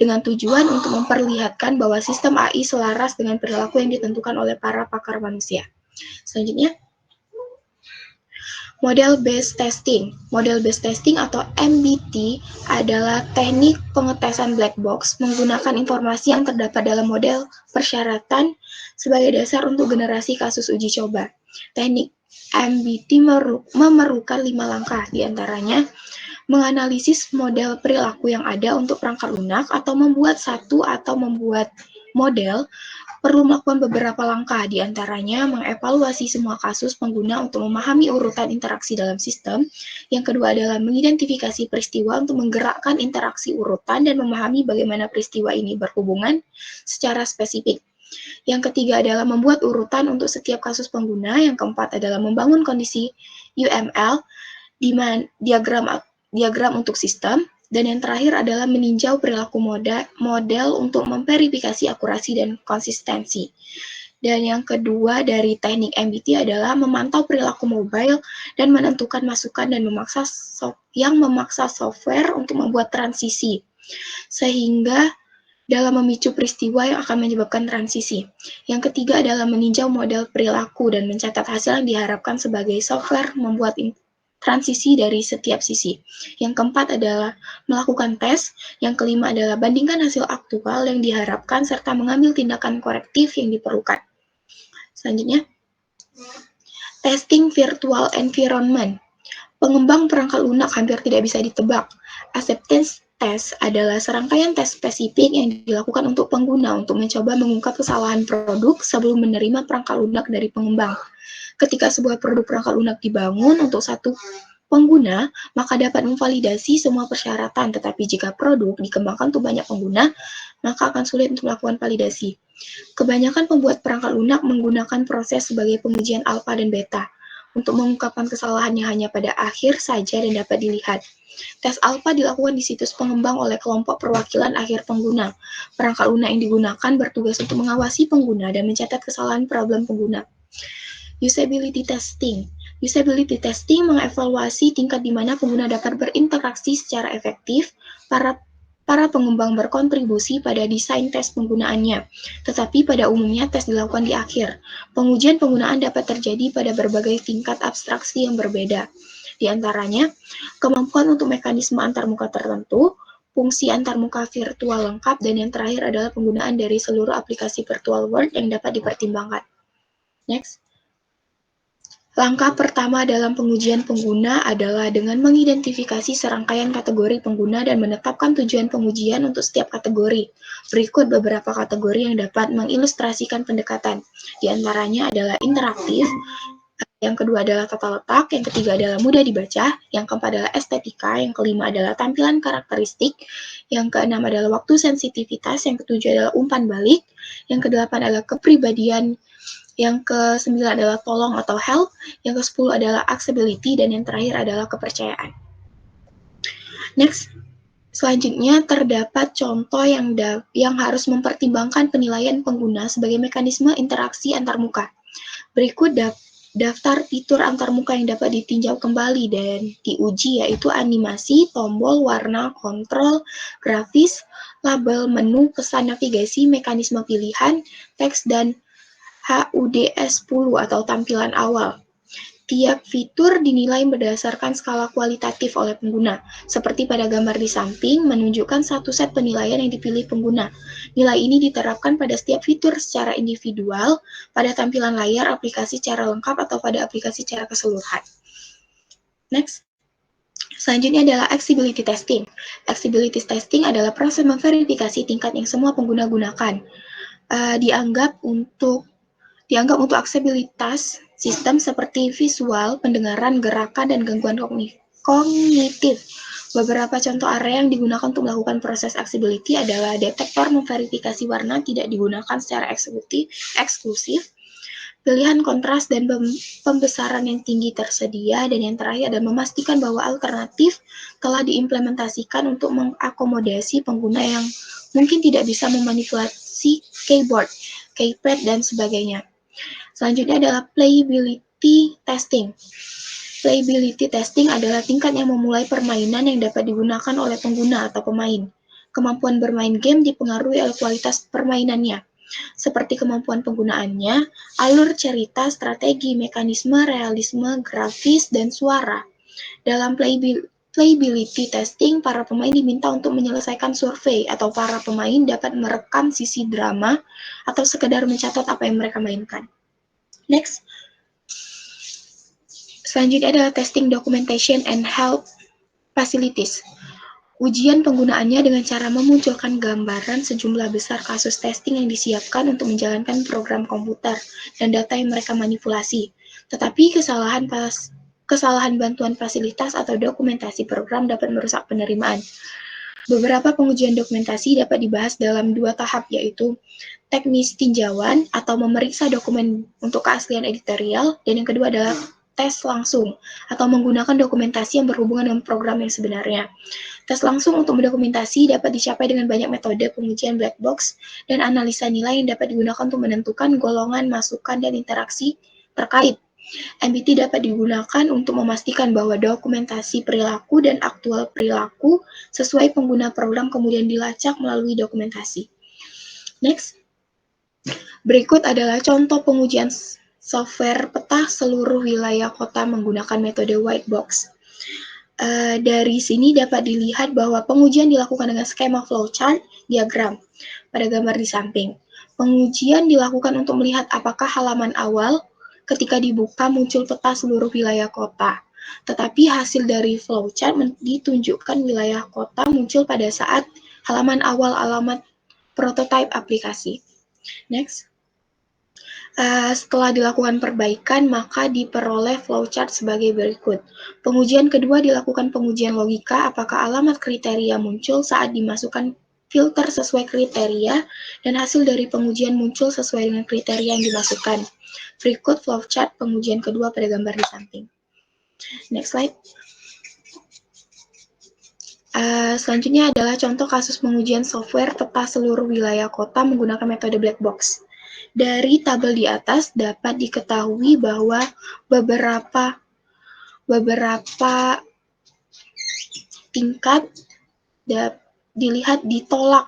dengan tujuan untuk memperlihatkan bahwa sistem AI selaras dengan perilaku yang ditentukan oleh para pakar manusia. Selanjutnya, Model-based testing. Model-based testing atau MBT adalah teknik pengetesan black box menggunakan informasi yang terdapat dalam model persyaratan sebagai dasar untuk generasi kasus uji coba. Teknik MBT memerlukan 5 langkah, diantaranya menganalisis model perilaku yang ada untuk perangkat lunak atau membuat model perlu melakukan beberapa langkah, diantaranya mengevaluasi semua kasus pengguna untuk memahami urutan interaksi dalam sistem. Yang kedua adalah mengidentifikasi peristiwa untuk menggerakkan interaksi urutan dan memahami bagaimana peristiwa ini berhubungan secara spesifik. Yang ketiga adalah membuat urutan untuk setiap kasus pengguna. Yang keempat adalah membangun kondisi UML, diagram untuk sistem. Dan yang terakhir adalah meninjau perilaku model untuk memverifikasi akurasi dan konsistensi. Dan yang kedua dari teknik MBT adalah memantau perilaku mobile dan menentukan masukan dan memaksa software untuk membuat transisi, sehingga dalam memicu peristiwa yang akan menyebabkan transisi. Yang ketiga adalah meninjau model perilaku dan mencatat hasil yang diharapkan sebagai software membuat transisi dari setiap sisi. Yang keempat adalah melakukan tes. Yang kelima adalah bandingkan hasil aktual yang diharapkan serta mengambil tindakan korektif yang diperlukan. Selanjutnya, testing virtual environment. Pengembang perangkat lunak hampir tidak bisa ditebak. Acceptance test adalah serangkaian tes spesifik yang dilakukan untuk pengguna untuk mencoba mengungkap kesalahan produk sebelum menerima perangkat lunak dari pengembang. Ketika sebuah produk perangkat lunak dibangun untuk satu pengguna, maka dapat memvalidasi semua persyaratan. Tetapi jika produk dikembangkan untuk banyak pengguna, maka akan sulit untuk melakukan validasi. Kebanyakan pembuat perangkat lunak menggunakan proses sebagai pengujian alfa dan beta untuk mengungkapkan kesalahannya hanya pada akhir saja dan dapat dilihat. Tes alfa dilakukan di situs pengembang oleh kelompok perwakilan akhir pengguna. Perangkat lunak yang digunakan bertugas untuk mengawasi pengguna dan mencatat kesalahan problem pengguna. Usability testing. Usability testing mengevaluasi tingkat di mana pengguna dapat berinteraksi secara efektif. Para pengembang berkontribusi pada desain tes penggunaannya, tetapi pada umumnya tes dilakukan di akhir. Pengujian penggunaan dapat terjadi pada berbagai tingkat abstraksi yang berbeda. Di antaranya, kemampuan untuk mekanisme antarmuka tertentu, fungsi antarmuka virtual lengkap, dan yang terakhir adalah penggunaan dari seluruh aplikasi virtual world yang dapat dipertimbangkan. Next. Langkah pertama dalam pengujian pengguna adalah dengan mengidentifikasi serangkaian kategori pengguna dan menetapkan tujuan pengujian untuk setiap kategori. Berikut beberapa kategori yang dapat mengilustrasikan pendekatan. Di antaranya adalah interaktif, yang kedua adalah tata letak, yang ketiga adalah mudah dibaca, yang keempat adalah estetika, yang kelima adalah tampilan karakteristik, yang keenam adalah waktu sensitivitas, yang ketujuh adalah umpan balik, yang kedelapan adalah kepribadian, yang ke-9 adalah tolong atau help, yang ke-10 adalah accessibility, dan yang terakhir adalah kepercayaan. Next, selanjutnya terdapat contoh yang harus mempertimbangkan penilaian pengguna sebagai mekanisme interaksi antarmuka. Berikut daftar fitur antarmuka yang dapat ditinjau kembali dan diuji, yaitu animasi, tombol, warna, kontrol, grafis, label, menu, pesan navigasi, mekanisme pilihan, teks, dan HUD-10 atau tampilan awal. Tiap fitur dinilai berdasarkan skala kualitatif oleh pengguna. Seperti pada gambar di samping, menunjukkan satu set penilaian yang dipilih pengguna. Nilai ini diterapkan pada setiap fitur secara individual, pada tampilan layar aplikasi secara lengkap, atau pada aplikasi secara keseluruhan. Next. Selanjutnya adalah accessibility testing. Accessibility testing adalah proses memverifikasi tingkat yang semua pengguna gunakan. Dianggap untuk dianggap untuk aksesibilitas sistem seperti visual, pendengaran, gerakan, dan gangguan kognitif. Beberapa contoh area yang digunakan untuk melakukan proses accessibility adalah detektor memverifikasi warna tidak digunakan secara eksklusif, pilihan kontras dan pembesaran yang tinggi tersedia, dan yang terakhir adalah memastikan bahwa alternatif telah diimplementasikan untuk mengakomodasi pengguna yang mungkin tidak bisa memanipulasi keyboard, keypad, dan sebagainya. Selanjutnya adalah playability testing. Playability testing adalah tingkat yang memulai permainan yang dapat digunakan oleh pengguna atau pemain. Kemampuan bermain game dipengaruhi oleh kualitas permainannya, seperti kemampuan penggunaannya, alur cerita, strategi, mekanisme, realisme, grafis, dan suara. Dalam playability testing, para pemain diminta untuk menyelesaikan survei, atau para pemain dapat merekam sisi drama atau sekedar mencatat apa yang mereka mainkan. Next. Selanjutnya adalah testing documentation and help facilities. Ujian penggunaannya dengan cara memunculkan gambaran sejumlah besar kasus testing yang disiapkan untuk menjalankan program komputer dan data yang mereka manipulasi. Tetapi kesalahan bantuan fasilitas atau dokumentasi program dapat merusak penerimaan. Beberapa pengujian dokumentasi dapat dibahas dalam 2 tahap, yaitu teknis tinjauan atau memeriksa dokumen untuk keaslian editorial, dan yang kedua adalah tes langsung atau menggunakan dokumentasi yang berhubungan dengan program yang sebenarnya. Tes langsung untuk mendokumentasi dapat dicapai dengan banyak metode pengujian black box dan analisa nilai yang dapat digunakan untuk menentukan golongan, masukan, dan interaksi terkait. MBT dapat digunakan untuk memastikan bahwa dokumentasi perilaku dan aktual perilaku sesuai pengguna program kemudian dilacak melalui dokumentasi. Next. Berikut adalah contoh pengujian software peta seluruh wilayah kota menggunakan metode white box. Dari sini dapat dilihat bahwa pengujian dilakukan dengan skema flowchart diagram pada gambar di samping. Pengujian dilakukan untuk melihat apakah halaman awal ketika dibuka muncul peta seluruh wilayah kota. Tetapi hasil dari flowchart ditunjukkan wilayah kota muncul pada saat halaman awal alamat prototipe aplikasi. Next. Setelah dilakukan perbaikan, maka diperoleh flowchart sebagai berikut. Pengujian kedua dilakukan pengujian logika, apakah alamat kriteria muncul saat dimasukkan filter sesuai kriteria, dan hasil dari pengujian muncul sesuai dengan kriteria yang dimasukkan. Berikut flowchart pengujian kedua pada gambar di samping. Next slide. Selanjutnya adalah contoh kasus pengujian software peta seluruh wilayah kota menggunakan metode black box. Dari tabel di atas dapat diketahui bahwa beberapa tingkat dilihat ditolak,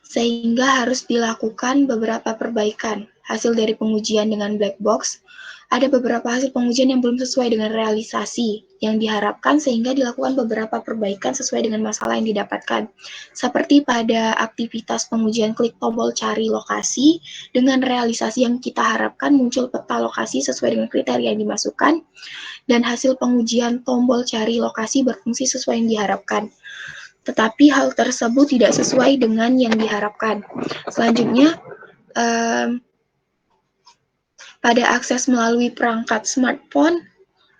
sehingga harus dilakukan beberapa perbaikan. Hasil dari pengujian dengan black box, ada beberapa hasil pengujian yang belum sesuai dengan realisasi yang diharapkan, sehingga dilakukan beberapa perbaikan sesuai dengan masalah yang didapatkan. Seperti pada aktivitas pengujian klik tombol cari lokasi, dengan realisasi yang kita harapkan muncul peta lokasi sesuai dengan kriteria yang dimasukkan, dan hasil pengujian tombol cari lokasi berfungsi sesuai yang diharapkan. Tetapi hal tersebut tidak sesuai dengan yang diharapkan. Selanjutnya, pada akses melalui perangkat smartphone,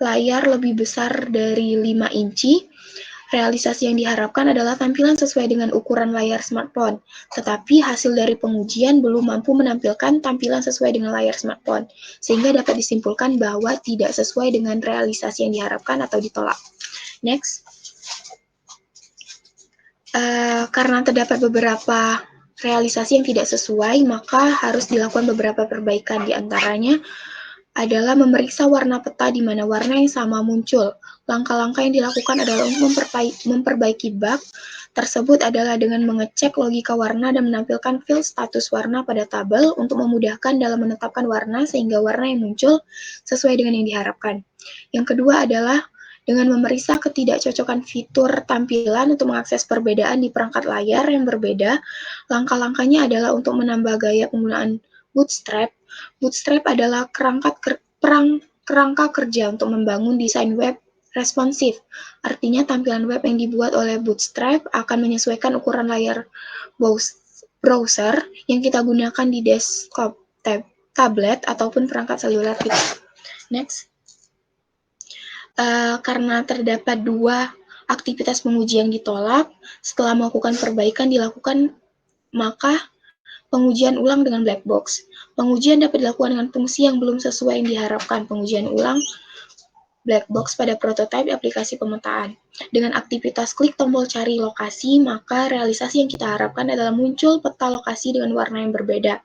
layar lebih besar dari 5 inci, realisasi yang diharapkan adalah tampilan sesuai dengan ukuran layar smartphone, tetapi hasil dari pengujian belum mampu menampilkan tampilan sesuai dengan layar smartphone, sehingga dapat disimpulkan bahwa tidak sesuai dengan realisasi yang diharapkan atau ditolak. Next. Karena terdapat beberapa realisasi yang tidak sesuai, maka harus dilakukan beberapa perbaikan. Di antaranya adalah memeriksa warna peta di mana warna yang sama muncul. Langkah-langkah yang dilakukan adalah untuk memperbaiki bug tersebut adalah dengan mengecek logika warna dan menampilkan field status warna pada tabel untuk memudahkan dalam menetapkan warna sehingga warna yang muncul sesuai dengan yang diharapkan. Yang kedua adalah dengan memeriksa ketidakcocokan fitur tampilan untuk mengakses perbedaan di perangkat layar yang berbeda. Langkah-langkahnya adalah untuk menambah gaya penggunaan Bootstrap. Bootstrap adalah kerangka kerja untuk membangun desain web responsif. Artinya tampilan web yang dibuat oleh Bootstrap akan menyesuaikan ukuran layar browser yang kita gunakan di desktop tab. tablet ataupun perangkat seluler fix. Next. Karena terdapat 2 aktivitas pengujian ditolak, setelah melakukan perbaikan dilakukan, maka pengujian ulang dengan black box. Pengujian dapat dilakukan dengan fungsi yang belum sesuai yang diharapkan. Pengujian ulang black box pada prototipe aplikasi pemetaan. Dengan aktivitas klik tombol cari lokasi, maka realisasi yang kita harapkan adalah muncul peta lokasi dengan warna yang berbeda.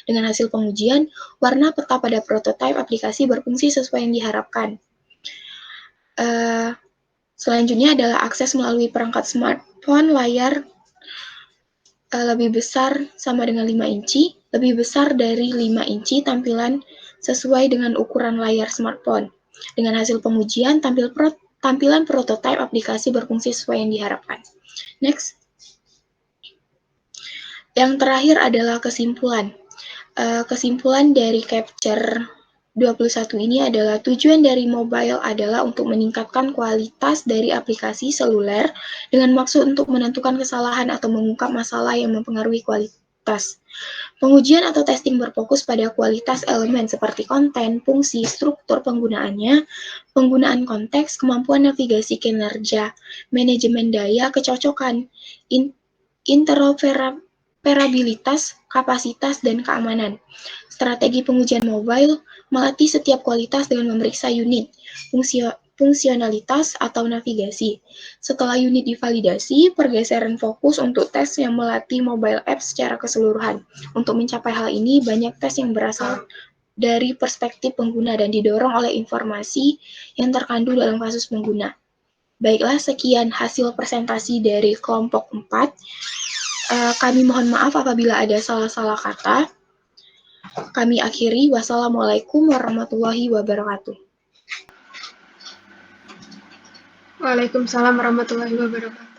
Dengan hasil pengujian, warna peta pada prototipe aplikasi berfungsi sesuai yang diharapkan. Selanjutnya adalah akses melalui perangkat smartphone layar lebih besar sama dengan 5 inci, lebih besar dari 5 inci tampilan sesuai dengan ukuran layar smartphone. Dengan hasil pengujian, tampilan prototipe aplikasi berfungsi sesuai yang diharapkan. Next. Yang terakhir adalah kesimpulan. Kesimpulan dari Capture 21 ini adalah tujuan dari mobile adalah untuk meningkatkan kualitas dari aplikasi seluler dengan maksud untuk menentukan kesalahan atau mengungkap masalah yang mempengaruhi kualitas. Pengujian atau testing berfokus pada kualitas elemen seperti konten, fungsi, struktur penggunaannya, penggunaan konteks, kemampuan navigasi kinerja, manajemen daya, kecocokan, interoperabilitas, kapasitas, dan keamanan. Strategi pengujian mobile melatih setiap kualitas dengan memeriksa unit, fungsionalitas, atau navigasi. Setelah unit divalidasi, pergeseran fokus untuk tes yang melatih mobile app secara keseluruhan. Untuk mencapai hal ini, banyak tes yang berasal dari perspektif pengguna dan didorong oleh informasi yang terkandung dalam kasus pengguna. Baiklah, sekian hasil presentasi dari kelompok 4. Kami mohon maaf apabila ada salah-salah kata. Kami akhiri. Wassalamualaikum warahmatullahi wabarakatuh. Waalaikumsalam warahmatullahi wabarakatuh.